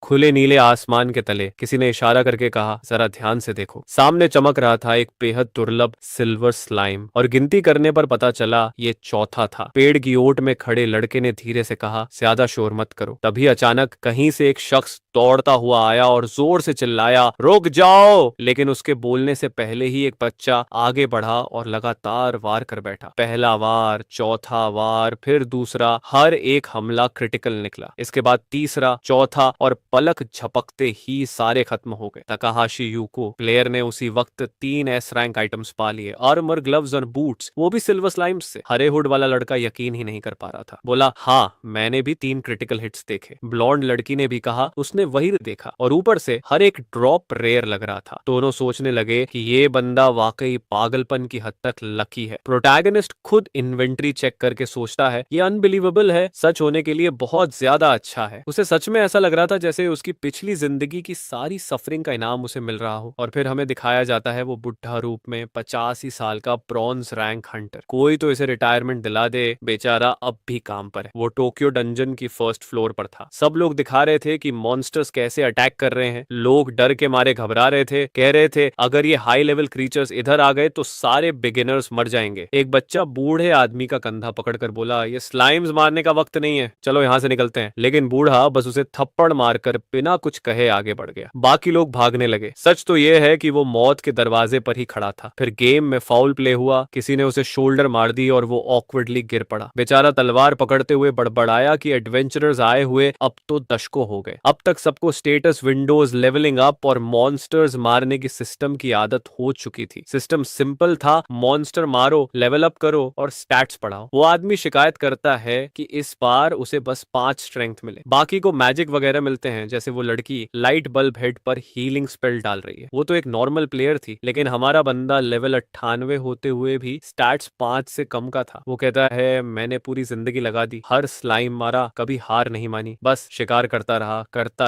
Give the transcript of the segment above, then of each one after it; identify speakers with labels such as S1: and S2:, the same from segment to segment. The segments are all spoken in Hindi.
S1: खुले नीले आसमान के तले किसी ने इशारा करके कहा, जरा ध्यान से देखो। सामने चमक रहा था एक बेहद दुर्लभ सिल्वर स्लाइम, और गिनती करने पर पता चला ये चौथा था। पेड़ की ओट में खड़े लड़के ने धीरे से कहा, ज्यादा शोर मत करो। तभी अचानक कहीं से एक शख्स दौड़ता हुआ आया और जोर से चिल्लाया, रुक जाओ। लेकिन उसके बोलने से पहले ही एक बच्चा आगे बढ़ा और लगातार वार कर बैठा। पहला वार, चौथा वार, फिर दूसरा, हर एक हमला क्रिटिकल निकला। इसके बाद तीसरा, चौथा, और पलक झपकते ही सारे खत्म हो गए। तकाहाशी यूको प्लेयर ने उसी वक्त 3 एस रैंक आइटम्स पा लिए, आर्मर, ग्लव्स और बूट्स, वो भी सिल्वर स्लाइम्स से। हरे हुड वाला लड़का यकीन ही नहीं कर पा रहा था। बोला, हाँ मैंने भी 3 क्रिटिकल हिट्स देखे। ब्लॉन्ड लड़की ने भी कहा उसने वही देखा, और ऊपर से हर एक ड्रॉप रेयर लग रहा था। दोनों सोचने लगे कि ये बंदा वाकई पागलपन की हद तक लकी है। प्रोटैगनिस्ट खुद इन्वेंट्री चेक करके सोचता है ये अनबिलीवेबल है, सच होने के लिए बहुत ज्यादा अच्छा है। उसे सच में ऐसा लग रहा था जैसे उसकी पिछली जिंदगी की सारी सफरिंग का इनाम उसे मिल रहा हो। और फिर हमें दिखाया जाता है वो बुढ़ा रूप में 85 साल का ब्रॉन्ज रैंक हंटर। कोई तो इसे रिटायरमेंट दिला दे, बेचारा अब भी काम पर है। वो टोक्यो डंजन की फर्स्ट फ्लोर पर था। सब लोग दिखा रहे थे कि मॉन्स्टर्स कैसे अटैक कर रहे हैं। लोग डर के मारे घबरा रहे थे, कह रहे थे अगर ये हाई लेवल क्रीचर्स इधर आ गए तो सारे बिगिनर्स मर जाएंगे। एक बच्चा बूढ़े आदमी का कंधा पकड़कर बोला, ये स्लाइम्स मारने का वक्त नहीं है, चलो यहाँ से निकलते हैं। लेकिन बूढ़ा बस उसे थप्पड़ मारकर बिना कुछ कहे आगे बढ़ गया। बाकी लोग भागने लगे। सच तो यह है कि वो मौत के दरवाजे पर ही खड़ा था। फिर गेम में फाउल प्ले हुआ, किसी ने उसे शोल्डर मार दी और वो ऑकवर्डली गिर पड़ा। बेचारा तलवार पकड़ते हुए बड़बड़ाया कि एडवेंचरर्स आए हुए अब तो दशकों हो गए। अब तक सबको स्टेटस विंडोज, लेवलिंग अप और मॉन्स्टर्स मारने की सिस्टम की आदत हो चुकी थी। सिस्टम सिंपल था, मॉन्स्टर मारो, लेवल अप करो और स्टैट्स बढ़ाओ। वो आदमी शिकायत करता है कि इस बार उसे बस 5 स्ट्रेंथ मिले, बाकी को मैजिक वगैरह मिलते हैं। जैसे वो लड़की लाइट बल्ब हेड पर हीलिंग स्पेल डाल रही है। वो तो एक नॉर्मल प्लेयर थी, लेकिन हमारा बंदा लेवल 98 होते हुए भी स्टैट्स 5 से कम का था। वो कहता है मैंने पूरी जिंदगी लगा दी, हर स्लाइम मारा, कभी हार नहीं मानी, बस शिकार करता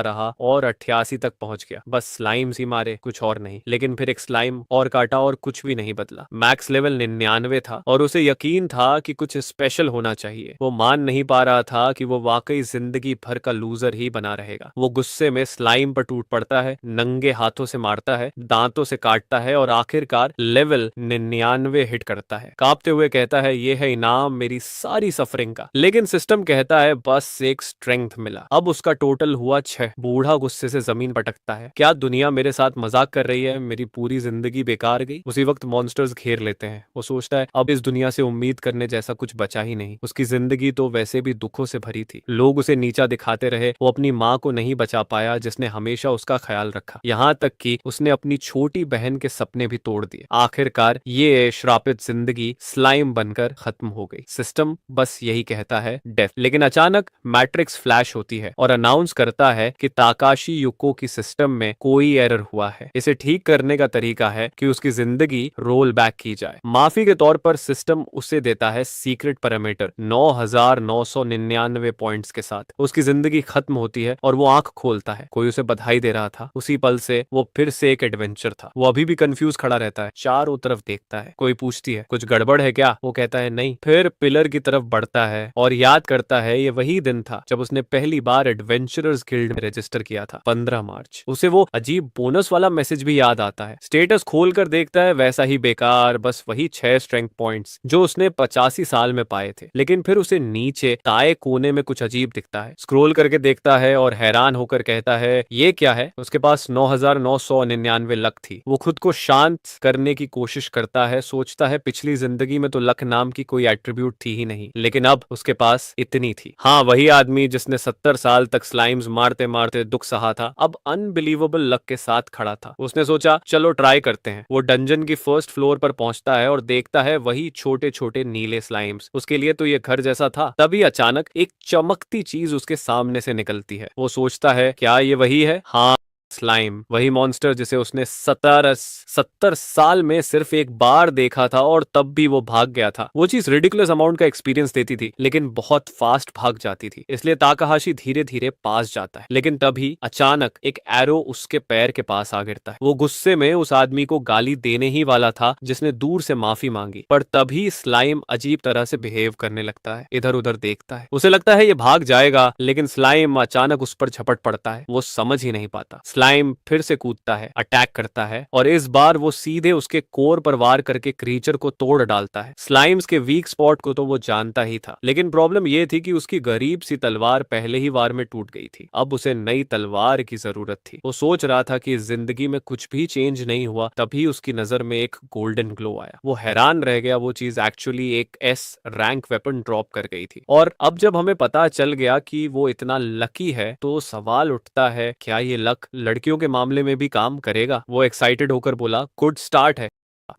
S1: रहा और 88 तक पहुंच गया। बस स्लाइम्स ही मारे, कुछ और नहीं। लेकिन फिर एक स्लाइम और काटा और कुछ भी नहीं बदला। मैक्स लेवल 99 था और उसे यकीन था कि कुछ स्पेशल होना चाहिए। वो मान नहीं पा रहा था कि वो वाकई जिंदगी भर का लूजर ही बना रहेगा। वो गुस्से में स्लाइम पर टूट पड़ता है, नंगे हाथों से मारता है, दांतों से काटता है और आखिरकार लेवल 99 हिट करता है। कांपते हुए कहता है ये है इनाम मेरी सारी सफरिंग का। लेकिन सिस्टम कहता है बस एक स्ट्रेंथ मिला। अब उसका टोटल हुआ 6। बूढ़ा गुस्से से जमीन पटकता है, क्या दुनिया मेरे साथ मजाक कर रही है, मेरी पूरी जिंदगी बेकार गई। उसी वक्त मॉन्स्टर्स घेर लेते हैं। वो सोचता है अब इस दुनिया से उम्मीद करने जैसा कुछ बचा ही नहीं। उसकी जिंदगी तो वैसे भी दुखों से भरी थी। लोग उसे नीचा दिखाते रहे। वो अपनी माँ को नहीं बचा पाया जिसने हमेशा उसका ख्याल रखा। यहाँ तक कि उसने अपनी छोटी बहन के सपने भी तोड़ दिए। आखिरकार ये श्रापित जिंदगी स्लाइम बनकर खत्म हो गई। सिस्टम बस यही कहता है डेथ। लेकिन अचानक मैट्रिक्स फ्लैश होती है और अनाउंस करता है कि ताकाशी युको की सिस्टम में कोई एरर हुआ है। इसे ठीक करने का तरीका है कि उसकी जिंदगी रोल बैक की जाए। माफी के तौर पर सिस्टम उसे देता है सीक्रेट पैरामीटर 9999 पॉइंट्स के साथ। उसकी जिंदगी खत्म होती है और वो आंख खोलता है। कोई उसे बधाई दे रहा था। उसी पल से वो फिर से एक एडवेंचर था। वो अभी भी कंफ्यूज खड़ा रहता है, चारों तरफ देखता है। कोई पूछती है कुछ गड़बड़ है क्या, वो कहता है नहीं। फिर पिलर की तरफ बढ़ता है और याद करता है ये वही दिन था जब उसने पहली बार एडवेंचरर्स गिल्ड में रजिस्टर किया था, 15 मार्च। उसे वो अजीब बोनस वाला मैसेज भी याद आता है। स्टेटस खोलकर देखता है वैसा ही बेकार, बस वही 6 स्ट्रेंथ पॉइंट्स जो उसने 85 साल में पाए थे। लेकिन फिर उसे नीचे दाएं कोने में कुछ अजीब दिखता है। स्क्रॉल करके देखता है और हैरान होकर कहता है ये क्या है। उसके पास 9999 लक थी। वो खुद को शांत करने की कोशिश करता है, सोचता है पिछली जिंदगी में तो लक नाम की कोई एट्रीब्यूट थी ही नहीं, लेकिन अब उसके पास इतनी थी। हाँ, वही आदमी जिसने 70 साल तक स्लाइम्स मारते मारते दुख सहा था, अब अनबिलीवेबल लक के साथ खड़ा था। उसने सोचा चलो ट्राई करते हैं। वो डंजन की फर्स्ट फ्लोर पर पहुंचता है और देखता है वही छोटे छोटे नीले स्लाइम्स। उसके लिए तो ये घर जैसा था। तभी अचानक एक चमकती चीज उसके सामने से निकलती है। वो सोचता है क्या ये वही है। हाँ, स्लाइम, वही मॉन्स्टर जिसे उसने 70 साल में सिर्फ एक बार देखा था और तब भी वो भाग गया था। वो चीज रिडिकुलस अमाउंट का एक्सपीरियंस देती थी लेकिन बहुत फास्ट भाग जाती थी, इसलिए ताकाहाशी धीरे धीरे पास जाता है। लेकिन तभी अचानक एक एरो उसके पैर के पास आ गिरता है। वो गुस्से में उस आदमी को गाली देने ही वाला था जिसने दूर से माफी मांगी, पर तभी स्लाइम अजीब तरह से बिहेव करने लगता है, इधर उधर देखता है। उसे लगता है ये भाग जाएगा, लेकिन स्लाइम अचानक उस पर झपट पड़ता है। वो समझ ही नहीं पाता। स्लाइम फिर से कूदता है, अटैक करता है और इस बार वो सीधे उसके कोर पर वार करके क्रीचर को तोड़ डालता है। स्लाइम्स के वीक स्पॉट को तो वो जानता ही था, लेकिन प्रॉब्लम ये थी कि उसकी गरीब सी तलवार पहले ही वार में टूट गई थी। अब उसे नई तलवार की जरूरत थी। वो सोच रहा था कि जिंदगी में कुछ भी चेंज नहीं हुआ, तभी उसकी नजर में एक गोल्डन ग्लो आया। वो हैरान रह गया, वो चीज एक्चुअली एक एस रैंक वेपन ड्रॉप कर गई थी। और अब जब हमें पता चल गया कि वो इतना लकी है, तो सवाल उठता है, क्या ये लक लड़कियों के मामले में भी काम करेगा? वो एक्साइटेड होकर बोला, गुड स्टार्ट है।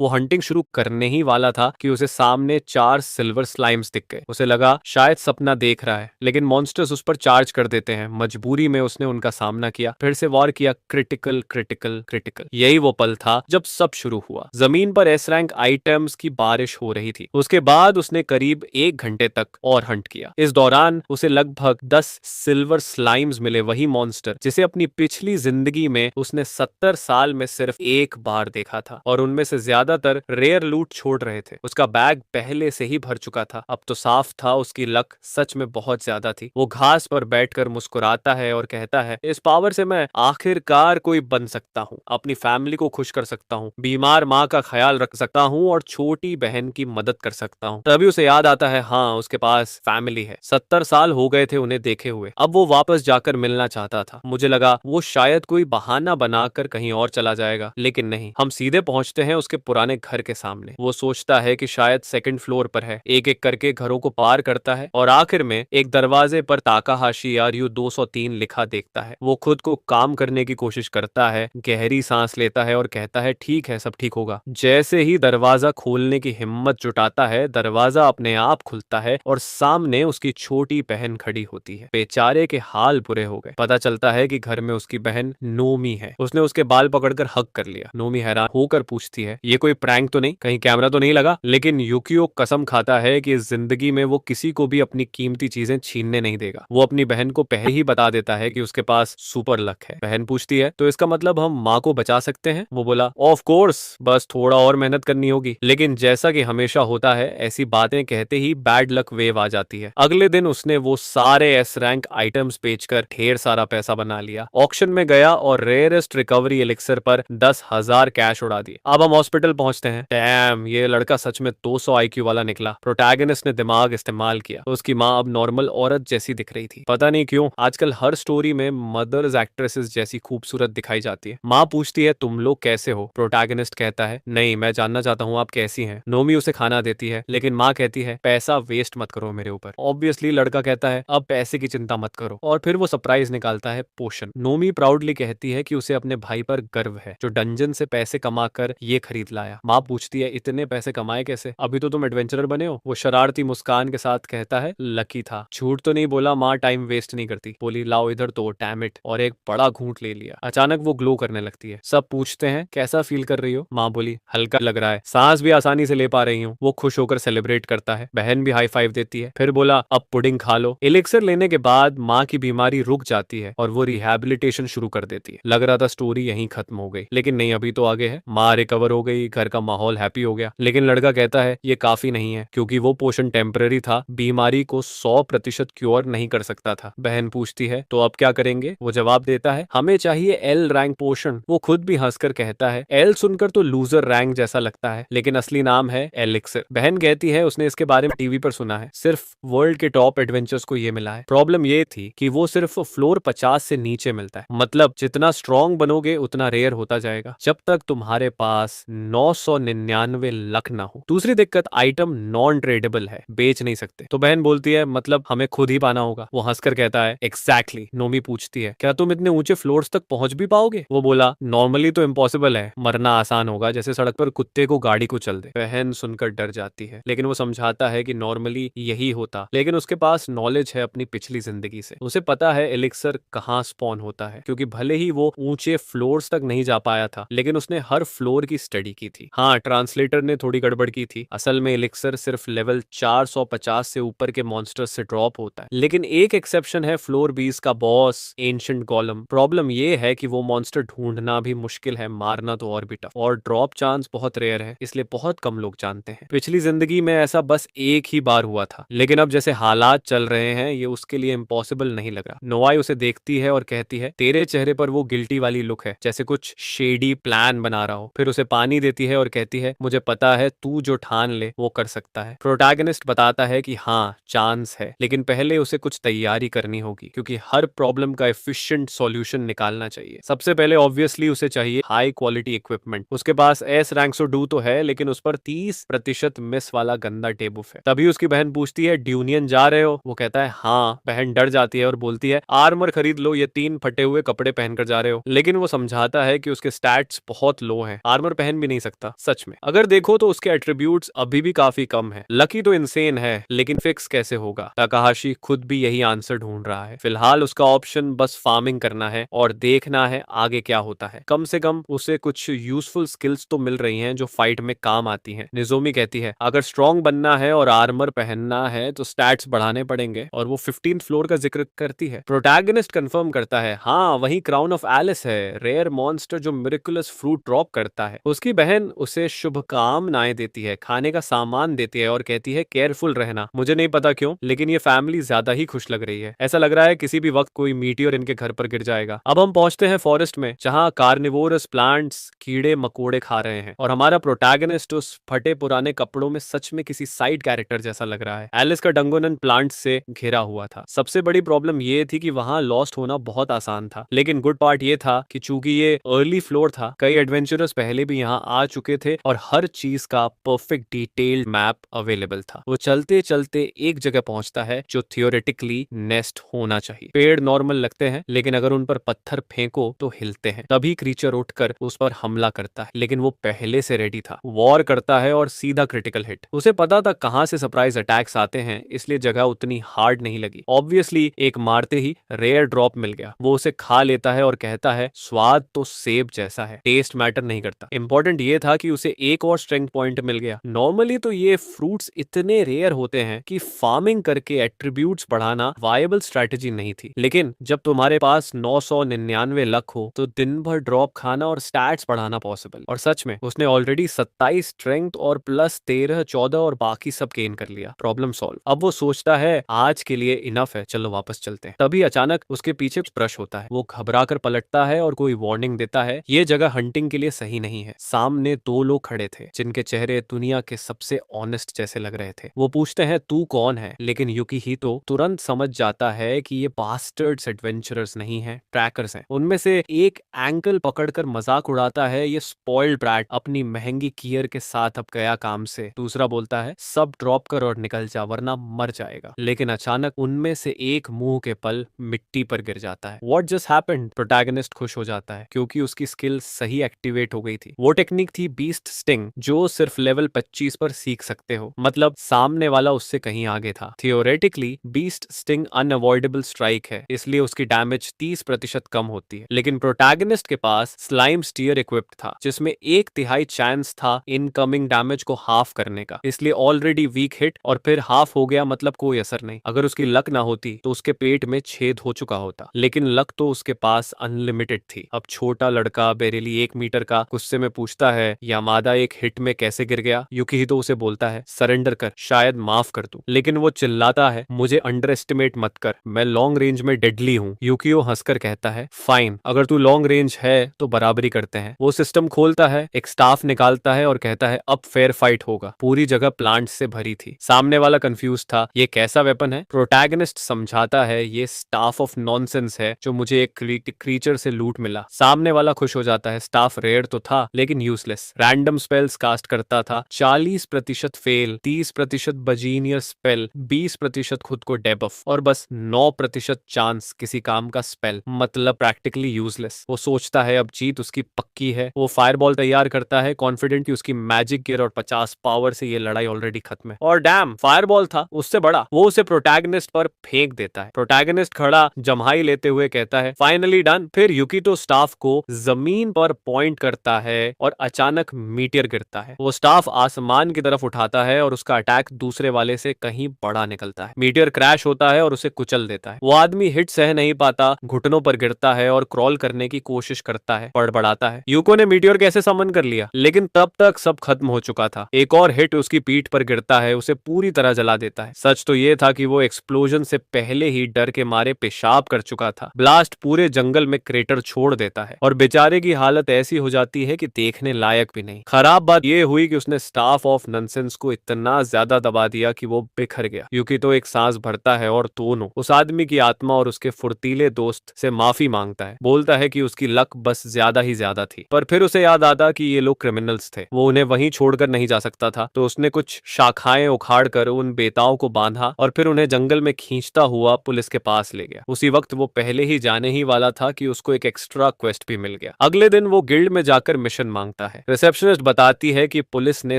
S1: वो हंटिंग शुरू करने ही वाला था कि उसे सामने 4 सिल्वर स्लाइम्स दिख गए। उसे लगा शायद सपना देख रहा है, लेकिन मॉन्स्टर्स उस पर चार्ज कर देते हैं। मजबूरी में उसने उनका सामना किया, फिर से वॉर किया, क्रिटिकल क्रिटिकल क्रिटिकल। यही वो पल था जब सब शुरू हुआ। जमीन पर एस रैंक आइटम्स की बारिश हो रही थी। उसके बाद उसने करीब 1 घंटे तक और हंट किया। इस दौरान उसे लगभग 10 सिल्वर स्लाइम्स मिले, वही मॉन्स्टर जिसे अपनी पिछली जिंदगी में उसने 70 साल में सिर्फ एक बार देखा था, और उनमें से ज्यादातर रेयर लूट छोड़ रहे थे। उसका बैग पहले से ही भर चुका था। अब तो साफ था उसकी लक सच में बहुत ज्यादा थी। वो घास पर बैठकर मुस्कुराता है और कहता है, इस पावर से मैं आखिरकार कोई बन सकता हूँ, अपनी फैमिली को खुश कर सकता हूँ, बीमार माँ का ख्याल रख सकता हूँ और छोटी बहन की मदद कर सकता हूँ। तभी उसे याद आता है, हाँ उसके पास फैमिली है। 70 साल हो गए थे उन्हें देखे हुए। अब वो वापस जाकर मिलना चाहता था। मुझे लगा वो शायद कोई बहाना बनाकर कहीं और चला जाएगा, लेकिन नहीं। हम सीधे पहुंचते हैं उसके पुराने घर के सामने। वो सोचता है कि शायद सेकंड फ्लोर पर है। एक एक करके घरों को पार करता है और आखिर में एक दरवाजे पर ताकाहाशी RU 203 लिखा देखता है। वो खुद को काम करने की कोशिश करता है, गहरी सांस लेता है और कहता है, ठीक है, सब ठीक होगा। जैसे ही दरवाजा खोलने की हिम्मत जुटाता है, दरवाजा अपने आप खुलता है और सामने उसकी छोटी बहन खड़ी होती है। बेचारे के हाल बुरे हो गए। पता चलता है कि घर में उसकी बहन नोमी है। उसने उसके बाल पकड़कर हक कर लिया। नोमी हैरान होकर पूछती है, ये कोई प्रैंक तो नहीं, कहीं कैमरा तो नहीं लगा? लेकिन युकियो कसम खाता है कि इस जिंदगी में वो किसी को भी अपनी कीमती चीजें छीनने नहीं देगा। वो अपनी बहन को पहले ही बता देता है कि उसके पास सुपर लक है। बहन पूछती है, तो इसका मतलब हम माँ को बचा सकते हैं? वो बोला, ऑफ कोर्स, बस थोड़ा और मेहनत करनी होगी। लेकिन जैसा कि हमेशा होता है, ऐसी बातें कहते ही बैड लक वेव आ जाती है। अगले दिन उसने वो सारे एस रैंक आइटम्स बेचकर ढेर सारा पैसा बना लिया। ऑक्शन में गया और रेयरेस्ट रिकवरी एलिक्सर पर 10,000 कैश उड़ा दिए। अब हम हॉस्पिटल पहुंचते हैं। डैम, ये लड़का सच में 200 IQ वाला निकला। प्रोटैगनिस्ट ने दिमाग इस्तेमाल किया। तो उसकी माँ अब नॉर्मल औरत जैसी दिख रही थी। पता नहीं क्यों आजकल हर स्टोरी में मदर्स एक्ट्रेसेस जैसी खूबसूरत दिखाई जाती है। माँ पूछती है, तुम लोग कैसे हो? प्रोटैगनिस्ट कहता है, नहीं, मैं जानना चाहता हूँ आप कैसी हैं। नोमी उसे खाना देती है, लेकिन माँ कहती है, पैसा वेस्ट मत करो मेरे ऊपर। ऑब्वियसली लड़का कहता है, अब पैसे की चिंता मत करो, और फिर वो सरप्राइज निकालता है, पोशन। नोमी प्राउडली कहती है कि उसे अपने भाई पर गर्व है, जो डंजन से पैसे कमाकर ये खरीद लाया। माँ पूछती है, इतने पैसे कमाए कैसे? अभी तो तुम एडवेंचरर बने हो। वो शरारती मुस्कान के साथ कहता है, लकी था। झूठ तो नहीं बोला। माँ टाइम वेस्ट नहीं करती। बोली, लाओ इधर तो, डैम इट, और एक बड़ा घूंट ले लिया। अचानक वो ग्लो करने लगती है। सब पूछते हैं, कैसा फील कर रही हो? माँ बोली, हल्का लग रहा है, सांस भी आसानी से ले पा रही हूँ। वो खुश होकर सेलिब्रेट करता है। बहन भी हाई फाइव देती है। फिर बोला, अब पुडिंग खा लो। एलिक्सर लेने के बाद माँ की बीमारी रुक जाती है और वो रिहैबिलिटेशन शुरू कर देती है। लग रहा था स्टोरी यहीं खत्म हो गई, लेकिन नहीं, अभी तो आगे है। माँ रिकवर हो गई, घर का माहौल हैप्पी हो गया। लेकिन लड़का कहता है, ये काफी नहीं है, क्योंकि वो पोशन टेम्पररी था, बीमारी को 100% क्योर नहीं कर सकता था। बहन पूछती है, तो अब क्या करेंगे? वो जवाब देता है, हमें चाहिए L रैंक पोशन। वो खुद भी हंसकर कहता है, L सुनकर तो लूजर रैंक जैसा लगता है, लेकिन असली नाम है एलिक्सर। बहन कहती है, उसने इसके बारे में टीवी पर सुना है, सिर्फ वर्ल्ड के टॉप एडवेंचर्स को ये मिला है। प्रॉब्लम ये थी कि वो सिर्फ फ्लोर 50 से नीचे मिलता है। मतलब जितना स्ट्रॉन्ग बनोगे उतना रेयर होता जाएगा। जब तक तुम्हारे पास 999 लाख ना हो। दूसरी दिक्कत, आइटम नॉन ट्रेडेबल है, बेच नहीं सकते। तो बहन बोलती है मतलब हमें खुद ही पाना होगा। वो हंसकर कहता है एग्जैक्टली। नोमी पूछती है क्या तुम इतने ऊंचे फ्लोर्स तक पहुंच भी पाओगे? वो बोला नॉर्मली तो इम्पॉसिबल है, मरना आसान होगा, जैसे सड़क पर कुत्ते को गाड़ी को चल दे। बहन सुनकर डर जाती है, लेकिन वो समझाता है कि नॉर्मली यही होता, लेकिन उसके पास नॉलेज है अपनी पिछली जिंदगी से। उसे पता है एलिक्सर कहाँ स्पॉन होता है, क्योंकि भले ही वो ऊंचे फ्लोर्स तक नहीं जा पाया था, लेकिन उसने हर फ्लोर की स्टडी की थी। हाँ, ट्रांसलेटर ने थोड़ी गड़बड़ की थी। असल में एलिक्सर सिर्फ लेवल 450 से ऊपर के मॉन्स्टर्स से ड्रॉप होता है, लेकिन एक एक्सेप्शन है फ्लोर 20 का बॉस एंशिएंट गोलम। प्रॉब्लम ये है कि वो मॉन्स्टर ढूंढना भी मुश्किल है, मारना तो और भी टफ, और ड्रॉप चांस बहुत रेयर है, इसलिए बहुत कम लोग जानते हैं। पिछली जिंदगी में ऐसा बस एक ही बार हुआ था, लेकिन अब जैसे हालात चल रहे हैं ये उसके लिए इम्पॉसिबल नहीं लग रहा। नोवाई उसे देखती है और कहती है तेरे चेहरे पर वो गिल्टी वाली लुक है, जैसे कुछ शेडी प्लान बना रहा हो। फिर उसे पानी देती है और कहती है मुझे पता है तू जो ठान ले वो कर सकता है। प्रोटैगनिस्ट बताता है कि हाँ चांस है, लेकिन पहले उसे कुछ तैयारी करनी होगी, क्योंकि हर प्रॉब्लम का एफिशिएंट सॉल्यूशन निकालना चाहिए। सबसे पहले ऑब्वियसली उसे चाहिए हाई क्वालिटी इक्विपमेंट। उसके पास एस रैंक सो डू तो है, लेकिन उस पर 30% मिस वाला गंदा टेबुफ है। तभी उसकी बहन पूछती है ड्यूनियन जा रहे हो? वो कहता है हाँ। बहन डर जाती है और बोलती है आर्मर खरीद लो, ये 3 फटे हुए कपड़े पहनकर जा रहे हो। लेकिन वो समझाता है कि उसके स्टैट्स बहुत लो हैं, आर्मर पहन भी नहीं सकता। सच में अगर देखो तो उसके एट्रीब्यूट्स अभी भी काफी कम है। लकी तो इंसेन है, लेकिन फिक्स कैसे होगा? ताकाहाशी खुद भी यही आंसर ढूंढ रहा है। फिलहाल उसका ऑप्शन बस फार्मिंग करना है और देखना है आगे क्या होता है। कम से कम उसे कुछ यूजफुल स्किल्स तो मिल रही हैं जो फाइट में काम आती हैं। निजोमी कहती है अगर स्ट्रॉन्ग बनना है और आर्मर पहनना है तो स्टैट्स बढ़ाने पड़ेंगे, और वो 15th फ्लोर का जिक्र करती है। प्रोटैगनिस्ट कंफर्म करता है हाँ वही क्राउन ऑफ एलिस है, रेयर मॉन्स्टर जो मिरेकुलस फ्रूट ड्रॉप करता है। उसकी बहन उसे शुभकामनाएं देती है, खाने का सामान देती है और कहती है केयरफुल रहना। मुझे नहीं पता क्यों, लेकिन ये फैमिली ज्यादा ही खुश लग रही है। ऐसा लग रहा है किसी भी वक्त कोई मीटियोर इनके घर पर गिर जाएगा। अब हम पहुंचते हैं फॉरेस्ट में, जहां कार्निवोरस प्लांट्स कीड़े मकोड़े खा रहे हैं, और हमारा प्रोटैगनिस्ट उस फटे पुराने कपड़ों में सच में किसी साइड कैरेक्टर जैसा लग रहा है। एलिस का डंगोनन प्लांट से घिरा हुआ था। सबसे बड़ी प्रॉब्लम ये थी कि वहां लॉस्ट होना बहुत आसान था, लेकिन गुड पार्ट ये था कि चूंकि ये अर्ली फ्लोर था, कई एडवेंचरर्स पहले भी यहाँ आ चुके थे और हर चीज का परफेक्ट डिटेल्ड मैप अवेलेबल था। वो चलते चलते एक जगह पहुंचता है जो थियोरेटिकली नेस्ट होना चाहिए। पेड़ नॉर्मल लगते हैं, लेकिन अगर उन पर पत्थर फेंको तो हिलते हैं। तभी क्रीचर उठकर उस पर हमला करता है, लेकिन वो पहले से रेडी था। वॉर करता है और सीधा क्रिटिकल हिट। उसे पता था कहां से सरप्राइज अटैक्स आते हैं, इसलिए जगह उतनी हार्ड नहीं लगी। ऑब्वियसली एक मारते ही रेयर ड्रॉप मिल गया। वो उसे खा लेता है और कहता है स्वाद तो सेब जैसा है, टेस्ट मैटर नहीं करता। इंपॉर्टेंट ये था कि उसे एक और स्ट्रेंथ पॉइंट मिल गया। नॉर्मली तो ये फ्रूट्स इतने रेयर होते हैं कि फार्मिंग करके एट्रीब्यूट्स बढ़ाना वायबल स्ट्रेटेजी नहीं थी, लेकिन जब तुम्हारे पास 999 लक हो तो दिन भर ड्रॉप खाना और स्टैट्स बढ़ाना पॉसिबल। और सच में उसने ऑलरेडी 27 स्ट्रेंथ और प्लस 13 14 और बाकी सब गेन कर लिया। Problem solve. अब वो सोचता है आज के लिए इनफ है, चलो वापस चलते हैं। तभी अचानक उसके पीछे ब्रश होता है। वो घबरा कर पलटता है और कोई वार्निंग देता है ये जगह हंटिंग के लिए सही नहीं है। सामने 2 लोग खड़े थे जिनके चेहरे दुनिया के सबसे ऑनेस्ट जैसे लग रहे थे। वो पूछते हैं तू कौन है, लेकिन यूकीहितो तुरंत समझ जाता है कि ये बास्टर्ड्स एडवेंचरर्स नहीं है, ट्रैकर्स हैं। उनमें से एक एंकल पकड़कर मजाक उड़ाता है ये स्पॉइल्ड ब्रैट अपनी महंगी गियर के साथ अब गया काम से। दूसरा बोलता है सब ड्रॉप कर और निकल जा वरना मर जाएगा। लेकिन अचानक उनमें से एक मुंह के पल मिट्टी पर गिर जाता है। What just happened? प्रोटैगनिस्ट खुश हो जाता है क्योंकि उसकी स्किल सही एक्टिवेट हो गई थी। वो टेक्निक थी बीस्ट स्टिंग, जो सिर्फ लेवल 25 पर सीख सकते हो। मतलब सामने वाला उससे कहीं आगे था। Theoretically beast sting unavoidable strike है, इसलिए उसकी डैमेज 30% कम होती है। लेकिन प्रोटैगनिस्ट के पास स्लाइम स्टीयर इक्विप्ड था, जिसमें 1/3 चांस था इनकमिंग डैमेज को हाफ करने का। इसलिए ऑलरेडी वीक हिट और फिर हाफ हो गया, मतलब कोई असर नहीं। अगर उसकी लक ना होती तो उसके पेट में छेद हो चुका होता, लेकिन लक तो उसके पास अनलिमिटेड थी। अब छोटा लड़का बेरेली 1 मीटर का गुस्से में पूछता है यामादा एक हिट में कैसे गिर गया? यूकीहितो उसे बोलता है सरेंडर कर, शायद माफ कर दूं। लेकिन वो चिल्लाता है मुझे अंडर एस्टिमेट मत कर, मैं लॉन्ग रेंज में डेडली हूँ। यूकियो हंसकर कहता है फाइन, अगर तू लॉन्ग रेंज है तो बराबरी करते हैं। वो सिस्टम खोलता है, एक स्टाफ निकालता है और कहता है अब फेयर फाइट होगा। पूरी जगह प्लांट से भरी थी। सामने वाला कंफ्यूज था, ये कैसा वेपन है? प्रोटैगनिस्ट समझाता है ये स्टाफ ऑफ नॉनसेंस है जो मुझे एक क्रीचर से लूट मिला। सामने वाला खुश हो जाता है, स्टाफ रेयर तो था लेकिन useful useless. Random spells cast करता था, 40% फेल, 30% बजीनियर स्पेल, 20% खुद को डेबफ और बस 9% चांस किसी काम का स्पेल। मतलब प्रैक्टिकली यूजलेस। वो सोचता है अब जीत उसकी पक्की है। वो फायरबॉल तैयार करता है, कॉन्फिडेंट कि उसकी मैजिक गियर और 50 पावर से ये लड़ाई ऑलरेडी खत्म है। और डैम, फायरबॉल था उससे बड़ा। वो उसे प्रोटैगनिस्ट पर फेंक देता है। प्रोटैगनिस्ट खड़ा जम्हाई लेते हुए कहता है फाइनली डन। फिर युकितो स्टाफ को जमीन पर पॉइंट करता है और अचानक मीटियर गिरता है। वो स्टाफ आसमान की तरफ उठाता है और उसका अटैक दूसरे वाले से कहीं बड़ा निकलता है। मीटियर क्रैश होता है और उसे कुचल देता है। वो आदमी हिट सह नहीं पाता, घुटनों पर गिरता है और क्रॉल करने की कोशिश करता है, बड़बड़ाता है यूको ने मीटियोर कैसे समन कर लिया। लेकिन तब तक सब खत्म हो चुका था। एक और हिट उसकी पीठ पर गिरता है, उसे पूरी तरह जला देता है। सच तो ये था कि वो एक्सप्लोजन से पहले ही डर के मारे पेशाब कर चुका था। ब्लास्ट पूरे जंगल में क्रेटर छोड़ देता है और बेचारे की हालत ऐसी हो जाती है कि देखने लायक भी नहीं। खराब बात ये हुई कि उसने स्टाफ ऑफ नॉनसेंस को इतना ज्यादा दबा दिया कि वो बिखर गया। यूकी तो एक सांस भरता है और दोनों उस आदमी की आत्मा और उसके फुर्तीले दोस्त से माफी मांगता है। बोलता है कि उसकी लक बस ज्यादा ही ज्यादा थी। पर फिर उसे याद आता कि ये लोग क्रिमिनल्स थे, वो उन्हें वहीं छोड़कर नहीं जा सकता था। तो उसने कुछ शाखाएं उखाड़ कर उन बेताओं को बांधा और फिर उन्हें जंगल में खींचता हुआ पुलिस के पास ले गया। उसी वक्त वो पहले ही जाने ही वाला था कि उसको एक एक्स्ट्रा क्वेस्ट भी मिल गया। अगले दिन वो गिल्ड में जाकर मिशन मांगता है। रिसेप्शनिस्ट बताती है कि पुलिस ने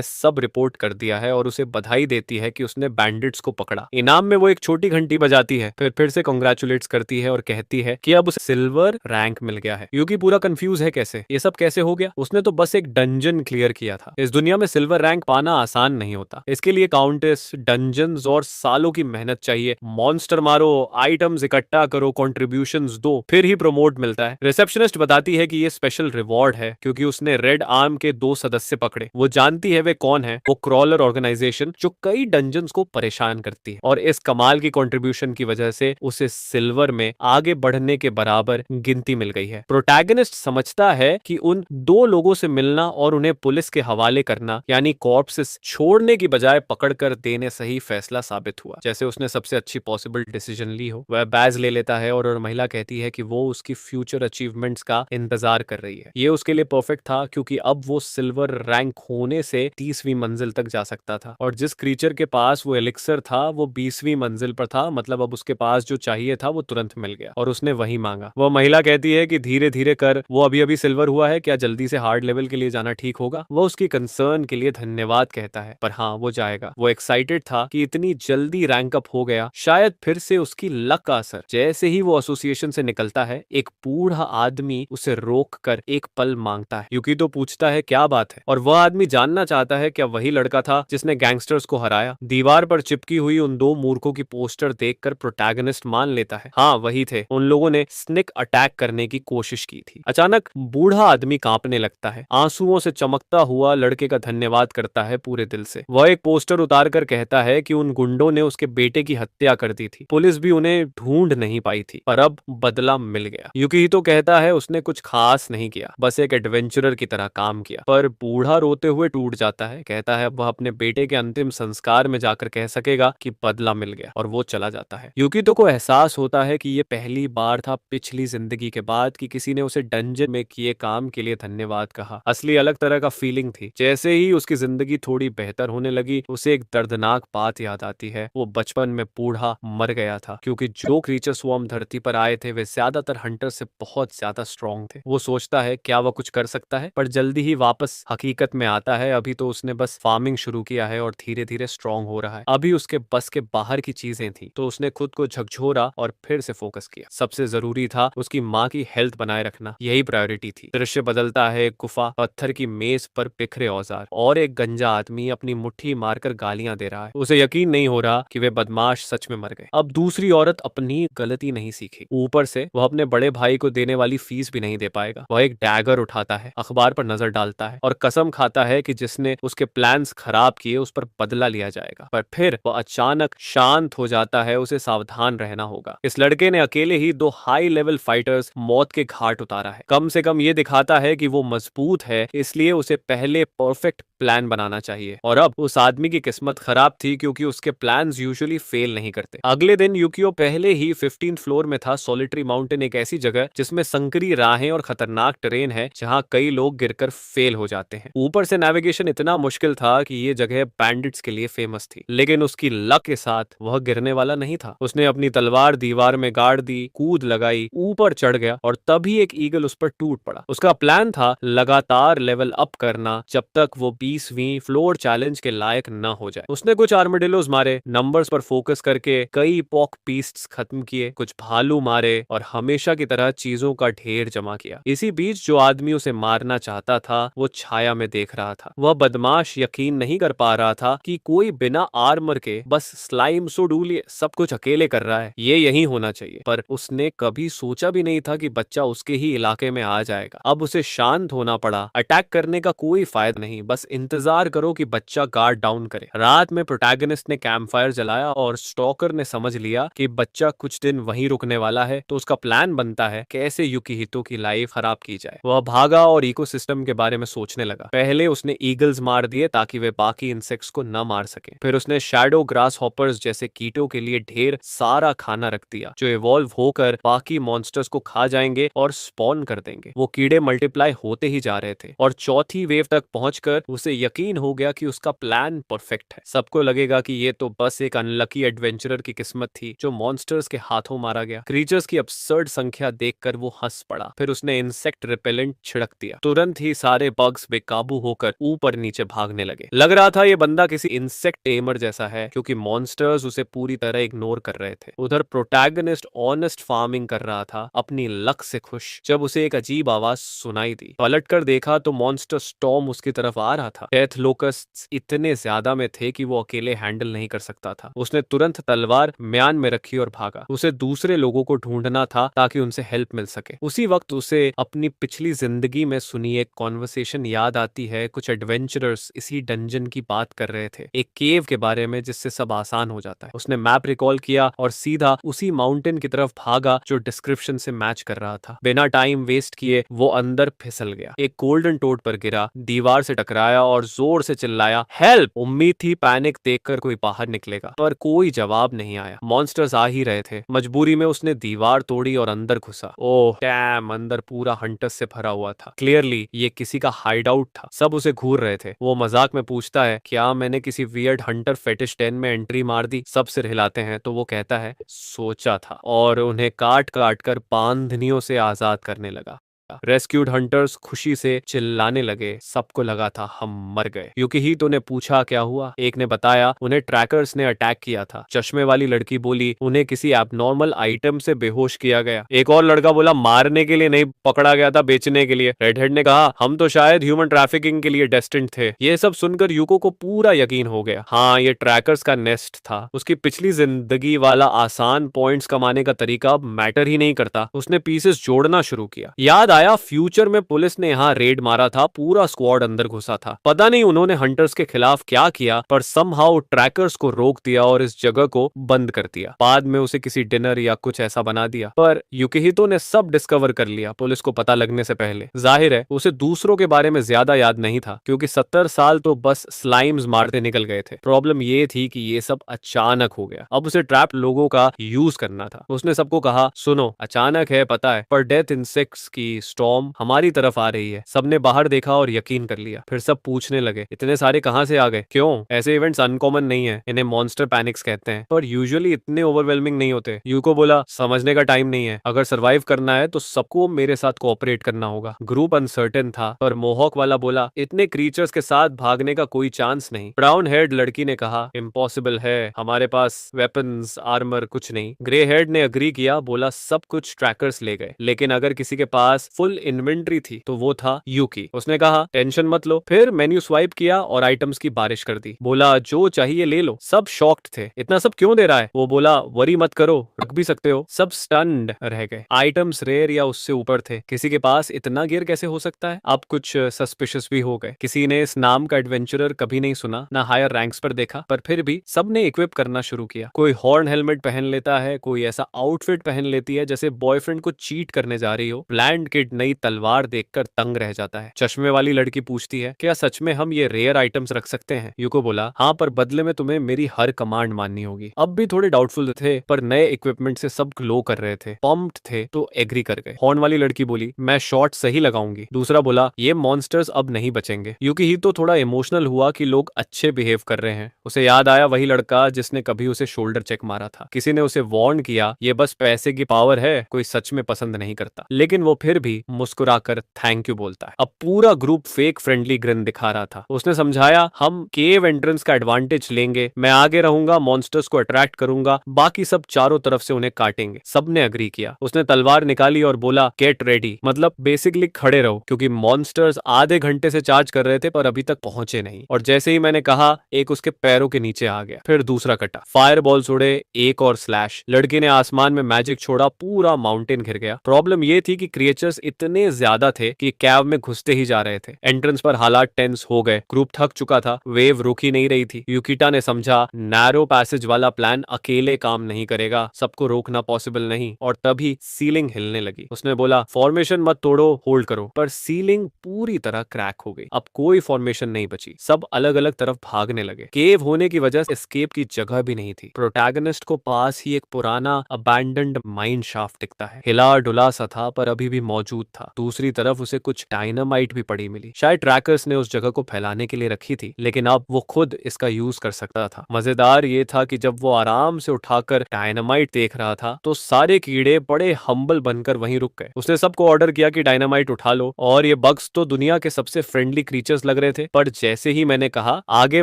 S1: सब रिपोर्ट कर दिया है और उसे बधाई देती है कि उसने बैंडिट्स को पकड़ा। इनाम में वो एक छोटी घंटी बजाती है, फिर से कांग्रेचुलेट्स करती है और कहती है कि अब उसे सिल्वर रैंक मिल गया है। यूकी पूरा कंफ्यूज है, कैसे ये सब कैसे हो गया। उसने तो बस एक डंजन क्लियर किया था। इस दुनिया में सिल्वर रैंक पाना आसान नहीं होता। इसके लिए काउंटेस, डंजन्स और सालों की मेहनत चाहिए। मॉन्स्टर मारो, आइटम्स इकट्ठा करो, कॉन्ट्रीब्यूशंस दो, फिर ही प्रमोट मिलता है। रिसेप्शनिस्ट बताती है कि ये स्पेशल रिवॉर्ड है क्योंकि उसने रेड आर्म के 2 सदस्य पकड़े। वो जानती है वे कौन है। वो क्रॉलर ऑर्गेनाइजेशन जो कई डंजन्स को परेशान करती है और इस कमाल की कंट्रीब्यूशन की वजह से उसे सिल्वर में आगे बढ़ने के बराबर गिनती मिल गई है। प्रोटैगनिस्ट समझता है कि उन 2 लोगों से मिलना और उन्हें पुलिस के हवाले करना यानी कॉर्प्सेस छोड़ने की बजाय पकड़कर देने सही फैसला साबित हुआ। जैसे उसने सबसे अच्छी पॉसिबल डिसीजन ली हो। वह बैज ले लेता है और महिला कहती है कि वो उसकी फ्यूचर अचीवमेंट्स का इंतजार कर रही है। ये उसके लिए परफेक्ट था क्योंकि अब वो सिल्वर रैंक होने से 30वीं मंजिल तक जा सकता था और जिस क्रीचर के पास वो एलिक्सर था वो 20वीं मंजिल पर था। मतलब अब उसके पास जो चाहिए था वो तुरंत मिल गया और उसने वही मांगा। वो महिला कहती है कि धीरे धीरे कर, वो अभी अभी सिल्वर हुआ है, क्या जल्दी से हार्ड लेवल के लिए जाना ठीक होगा। वो उसकी कंसर्न के लिए धन्यवाद कहता है, पर हाँ वो जाएगा। वो एक्साइटेड था कि इतनी जल्दी रैंक अप हो गया, शायद फिर से उसकी लक का असर। जैसे ही वो एसोसिएशन से निकलता है, एक बूढ़ा आदमी उसे रोक कर एक पल मांगता है। यूकी तो पूछता है क्या बात है, और वह आदमी जानना चाहता है क्या वही लड़का था जिसने गैंगस्टर्स को हराया। दीवार पर चिपकी हुई उन 2 मूर्खों की पोस्टर देखकर प्रोटैगनिस्ट मान लेता है, हाँ वही थे। उन लोगों ने स्निक अटैक करने की कोशिश की थी। अचानक बूढ़ा आदमी कांपने लगता है, आंसुओं से चमकता हुआ लड़के का धन्यवाद करता है पूरे दिल से। वह एक पोस्टर उतार कर कहता है कि उन गुंडों ने उसके बेटे की हत्या कर दी थी, पुलिस भी उन्हें ढूंढ नहीं पाई थी, पर अब बदला मिल गया। यूकीहितो कहता है उसने कुछ खास नहीं किया, बस एक एडवेंचरर की तरह काम किया। पर बूढ़ा रोते हुए टूट जाता है, कहता है वह अपने बेटे के अंतिम संस्कार में जाकर कह सकेगा कि बदला मिल गया, और वो चला जाता है। यूकीहितो को एहसास होता है कि ये पहली बार था पिछली जिंदगी के बाद कि किसी ने उसे डंजन में किए काम के लिए धन्यवाद कहा। असली अलग तरह का फीलिंग थी। जैसे ही उसकी जिंदगी थोड़ी बेहतर होने लगी, उसे एक दर्दनाक बात याद आती है। वो बचपन में बूढ़ा मर गया था क्योंकि जो क्रीचर स्वॉर्म धरती पर आए थे वे ज्यादातर हंटर से बहुत ज्यादा स्ट्रॉन्ग थे। वो सोचता है क्या वह कुछ कर सकता है, पर जल्दी ही वापस हकीकत में आता है। अभी तो उसने बस फार्मिंग शुरू किया है और धीरे धीरे स्ट्रॉन्ग हो रहा है। अभी उसके बस के बाहर की चीजें थी, तो उसने खुद को झकझोरा और फिर से फोकस किया। सबसे जरूरी था उसकी माँ की हेल्थ बनाए रखना, यही प्रायोरिटी थी। दृश्य बदलता है। एक गुफा, पत्थर की मेज पर बिखरे औजार और एक गंजा आदमी अपनी मुट्ठी मारकर गालियां दे रहा है। उसे यकीन नहीं हो रहा कि वे बदमाश सच में मर गए। अब दूसरी औरत अपनी गलती नहीं सीखी, ऊपर से वह अपने बड़े भाई को देने वाली फीस भी नहीं दे पाएगा। वह एक डैगर उठाता है, अखबार पर नजर डालता है और कसम खाता है कि जिसने उसके प्लान्स खराब किए उस पर बदला लिया जाएगा। पर फिर वह अचानक शांत हो जाता है। उसे सावधान रहना होगा। इस लड़के ने अकेले ही 2 हाई लेवल फाइटर्स मौत के घाट उतारा है। कम से कम ये दिखाता है कि वो मजबूत है, इसलिए उसे पहले परफेक्ट प्लान बनाना चाहिए। और अब उस आदमी की किस्मत खराब थी क्योंकि उसके प्लान्स यूजुअली फेल नहीं करते। अगले दिन यूकियो पहले ही 15th फ्लोर में था। सॉलिटरी माउंटेन एक ऐसी जगह जिसमें संकरी राहें और खतरनाक टेरेन है जहां कई लोग गिरकर फेल हो जाते हैं। ऊपर से नेविगेशन इतना मुश्किल था कि ये जगह बैंडिट्स के लिए फेमस थी, लेकिन उसकी लक के साथ वह गिरने वाला नहीं था। उसने अपनी तलवार दीवार में गाड़ दी, कूद लगाई, ऊपर चढ़ गया और तभी एक ईगल उस पर टूट पड़ा। उसका प्लान था लगातार लेवल अप करना जब तक वो 20वीं फ्लोर चैलेंज के लायक न हो जाए। उसने कुछ आर्मडिलोज मारे, नंबर्स पर फोकस करके कई पॉक पीस्ट्स खत्म किए, कुछ भालू मारे और हमेशा की तरह चीजों का ढेर जमा किया। इसी बीच जो आदमी उसे मारना चाहता था वो छाया में देख रहा था। वह बदमाश यकीन नहीं कर पा रहा था कि कोई बिना आर्मर के बस स्लाइम सोडूलिए सब कुछ अकेले कर रहा है। ये यही होना चाहिए, पर उसने कभी सोचा भी नहीं था कि बच्चा उसके ही इलाके में आ जाएगा। अब उसे शांत होना पड़ा। अटैक करने का कोई फायदा नहीं, बस इंतजार करो कि बच्चा गार्ड डाउन करे। रात में प्रोटैगनिस्ट ने कैंप फायर जलाया और स्टॉकर ने समझ लिया कि बच्चा कुछ दिन वहीं रुकने वाला है, तो उसका प्लान बनता है कैसे युकिहितो की लाइफ खराब की जाए। वह भागा और इकोसिस्टम के बारे में सोचने लगा। पहले उसने ईगल्स मार दिए ताकि वे बाकी इंसेक्ट्स को न मार सके। फिर उसने शैडो ग्रास हॉपर्स जैसे कीटों के लिए ढेर सारा खाना रख दिया जो इवॉल्व होकर बाकी मॉन्स्टर्स को खा जाएंगे और स्पॉन कर देंगे। वो कीड़े मल्टीप्लाई होते ही जा रहे थे और चौथी वेव तक पहुंचकर उसे यकीन हो गया कि उसका प्लान परफेक्ट है। सबको लगेगा कि ये तो बस एक अनलकी एडवेंचरर की किस्मत थी जो मॉन्स्टर्स के हाथों मारा गया। क्रीचर्स की absurd संख्या देखकर वो हंस पड़ा। फिर उसने इंसेक्ट रिपेलेंट छिड़क दिया। तुरंत ही सारे बग्स बेकाबू होकर ऊपर नीचे भागने लगे। लग रहा था ये बंदा किसी इंसेक्ट टेमर जैसा है क्योंकि मॉन्स्टर्स उसे पूरी तरह इग्नोर कर रहे थे। उधर प्रोटैगनिस्ट ऑनेस्ट फार्मिंग कर रहा था, अपनी लक से खुश, जब उसे एक अजीब आवाज सुनाई दी। पलट कर देखा तो मॉन्स्टर स्टॉर्म उसकी तरफ आ रहा था। डेथ लोकस्ट्स इतने ज्यादा में थे कि वो अकेले हैंडल नहीं कर सकता था। उसने तुरंत तलवार म्यान में रखी और भागा। उसे दूसरे लोगों को ढूंढना था ताकि उनसे हेल्प मिल सके। उसी वक्त उसे अपनी पिछली जिंदगी में सुनी एक कॉन्वर्सेशन याद आती है। कुछ एडवेंचरर्स इसी डंजन की बात कर रहे थे, एक केव के बारे में जिससे सब आसान हो जाता है। उसने मैप रिकॉल किया और सीधा उसी माउंटेन की तरफ भागा जो डिस्क्रिप्शन से मैच कर रहा था। बिना टाइम वेस्ट किए वो अंदर फिसल गया, एक गोल्डन टोड पर गिरा, दीवार से टकराया और जोर से चिल्लाया, हेल्प। उम्मीद थी पैनिक देखकर कोई बाहर निकलेगा, पर कोई जवाब नहीं आया। मॉन्स्टर्स आ ही रहे थे। मजबूरी में उसने दीवार तोड़ी और अंदर घुसा। ओह डैम, अंदर पूरा हंटर्स से भरा हुआ था। क्लियरली ये किसी का हाइड आउट था। सब उसे घूर रहे थे। वो मजाक में पूछता है, क्या मैंने किसी वियर्ड हंटर फेटिश डेन में एंट्री मार दी? सब सिर हिलाते हैं तो वो कहता है, सोचा था, और उन्हें काट काट कर बांधनियों से आजाद करने लगा। रेस्क्यूड हंटर्स खुशी से चिल्लाने लगे। सबको लगा था हम मर गए। युकिहितो ने पूछा क्या हुआ। एक ने बताया उन्हें ट्रैकर्स ने अटैक किया था। चश्मे वाली लड़की बोली उन्हें किसी एबनॉर्मल आइटम से बेहोश किया गया। एक और लड़का बोला मारने के लिए नहीं, पकड़ा गया था बेचने के लिए। रेडहेड ने कहा हम तो शायद ह्यूमन ट्रैफिकिंग के लिए डेस्टिन्ड थे। ये सब सुनकर यूको को पूरा यकीन हो गया। हाँ, ये ट्रैकर्स का नेस्ट था। उसकी पिछली जिंदगी वाला आसान पॉइंट्स कमाने का तरीका अब मैटर ही नहीं करता। उसने पीसेस जोड़ना शुरू किया। याद आया फ्यूचर में पुलिस ने यहाँ रेड मारा था, पूरा स्क्वाड अंदर घुसा था। पता नहीं उन्होंने हंटर्स के खिलाफ क्या किया, पर समहाउ ट्रैकर्स को रोक दिया और इस जगह को बंद कर दिया। बाद में उसे किसी डिनर या कुछ ऐसा बना दिया, पर युकिहितो ने सब डिस्कवर कर लिया पुलिस को पता लगने से पहले। जाहिर है उसे दूसरों के बारे में ज्यादा याद नहीं था क्योंकि 70 साल तो बस स्लाइम्स मारते निकल गए थे। प्रॉब्लम ये थी कि ये सब अचानक हो गया। अब उसे ट्रैप लोगों का यूज करना था। उसने सबको कहा सुनो, अचानक है पता है, पर डेथ इंसेक्ट्स की स्टॉर्म हमारी तरफ आ रही है। सबने बाहर देखा और यकीन कर लिया। फिर सब पूछने लगे इतने सारे कहां से आ गए? क्यों? ऐसे इवेंट्स अनकॉमन नहीं है, इन्हें मॉन्स्टर पैनिक्स कहते हैं, पर यूजुअली इतने ओवरवेलमिंग नहीं होते। यूको बोला समझने का टाइम नहीं है, अगर सरवाइव करना है तो सबको मेरे साथ कोऑपरेट करना होगा। ग्रुप अनसर्टेन था, पर मोहॉक वाला बोला इतने क्रीचर्स के साथ भागने का कोई चांस नहीं। ब्राउन हेड लड़की ने कहा इम्पॉसिबल है, हमारे पास वेपन्स आर्मर कुछ नहीं। ग्रे हेड ने अग्री किया, बोला सब कुछ ट्रैकर्स ले गए, लेकिन अगर किसी के पास फुल इन्वेंट्री थी तो वो था यूकी। उसने कहा टेंशन मत लो। फिर मेन्यू स्वाइप किया और आइटम्स की बारिश कर दी। बोला जो चाहिए ले लो। सब शॉक्ड थे, इतना सब क्यों दे रहा है? वो बोला वरी मत करो, रख भी सकते हो। सब स्टन्ड रह गए। आइटम्स रेयर या उससे ऊपर थे। किसी के पास इतना गियर कैसे हो सकता है? अब कुछ सस्पिशियस भी हो गए। किसी ने इस नाम का एडवेंचरर कभी नहीं सुना, ना हायर रैंक्स पर देखा, पर फिर भी सबने इक्विप करना शुरू किया। कोई हॉर्न हेलमेट पहन लेता है, कोई ऐसा आउटफिट पहन लेती है जैसे बॉयफ्रेंड को चीट करने जा रही हो। ब्लैंड के ब्लेड नई तलवार देखकर तंग रह जाता है। चश्मे वाली लड़की पूछती है, क्या सच में हम ये रेयर आइटम्स रख सकते हैं? यूको बोला, हाँ, पर बदले में तुम्हें मेरी हर कमांड माननी होगी। अब भी थोड़े डाउटफुल थे, पर नए इक्विपमेंट से सब ग्लो कर रहे थे, पम्प्ड थे, तो एग्री कर गए। हॉर्न वाली लड़की बोली, मैं शॉट सही लगाऊंगी। दूसरा बोला, ये मॉन्स्टर्स अब नहीं बचेंगे। यूकी ही तो थोड़ा इमोशनल हुआ कि लोग अच्छे बिहेव कर रहे हैं। उसे याद आया वही लड़का जिसने कभी उसे शोल्डर चेक मारा था। किसी ने उसे वार्न किया, ये बस पैसे की पावर है, कोई सच में पसंद नहीं करता। लेकिन वो फिर भी मुस्कुराकर थैंक यू बोलता है। अब पूरा ग्रुप फेक फ्रेंडली ग्रिन दिखा रहा था। उसने समझाया, हम केव एंट्रेंस का एडवांटेज लेंगे, मैं आगे रहूंगा, मॉन्स्टर्स को अट्रैक्ट करूंगा, बाकी सब चारों तरफ से उन्हें काटेंगे। सबने अग्री किया। उसने तलवार निकाली और बोला, गेट रेडी, मतलब बेसिकली खड़े रहो, क्योंकि मॉन्स्टर्स आधे घंटे से चार्ज कर रहे थे पर अभी तक पहुंचे नहीं। और जैसे ही मैंने कहा, एक उसके पैरों के नीचे आ गया। फिर दूसरा कटा, फायर बॉल्स उड़े, एक और स्लैश। लड़की ने आसमान में मैजिक छोड़ा, पूरा माउंटेन घिर गया। प्रॉब्लम ये थी कि क्रिएचर्स इतने ज्यादा थे कि कैव में घुसते ही जा रहे थे। एंट्रेंस पर हालात टेंस हो गए। ग्रुप थक चुका था, वेव रुक ही नहीं रही थी। यूकिटा ने समझा, नैरो पैसेज वाला प्लान अकेले काम नहीं करेगा, सबको रोकना पॉसिबल नहीं। और तभी सीलिंग हिलने लगी। उसने बोला, फॉर्मेशन मत तोड़ो, होल्ड करो। पर सीलिंग पूरी तरह क्रैक हो गई। अब कोई फॉर्मेशन नहीं बची, सब अलग अलग तरफ भागने लगे। केव होने की वजह से एस्केप की जगह भी नहीं थी। प्रोटैगनिस्ट को पास ही एक पुराना अबैंडन्ड माइन शाफ्ट दिखता है। हिला डुला सा था पर अभी भी मौजूद था। दूसरी तरफ उसे कुछ डायनामाइट भी पड़ी मिली। शायद ट्रैकर्स ने उस जगह को फैलाने के लिए रखी थी, लेकिन अब वो खुद इसका यूज कर सकता था। मजेदार ये था कि जब वो आराम से उठाकर डायनामाइट देख रहा था तो सारे कीड़े बड़े हम्बल बनकर वहीं रुक गए। उसने सबको ऑर्डर किया कि डायनामाइट उठा लो। और ये बग्स तो दुनिया के सबसे फ्रेंडली क्रीचर्स लग रहे थे, पर जैसे ही मैंने कहा, आगे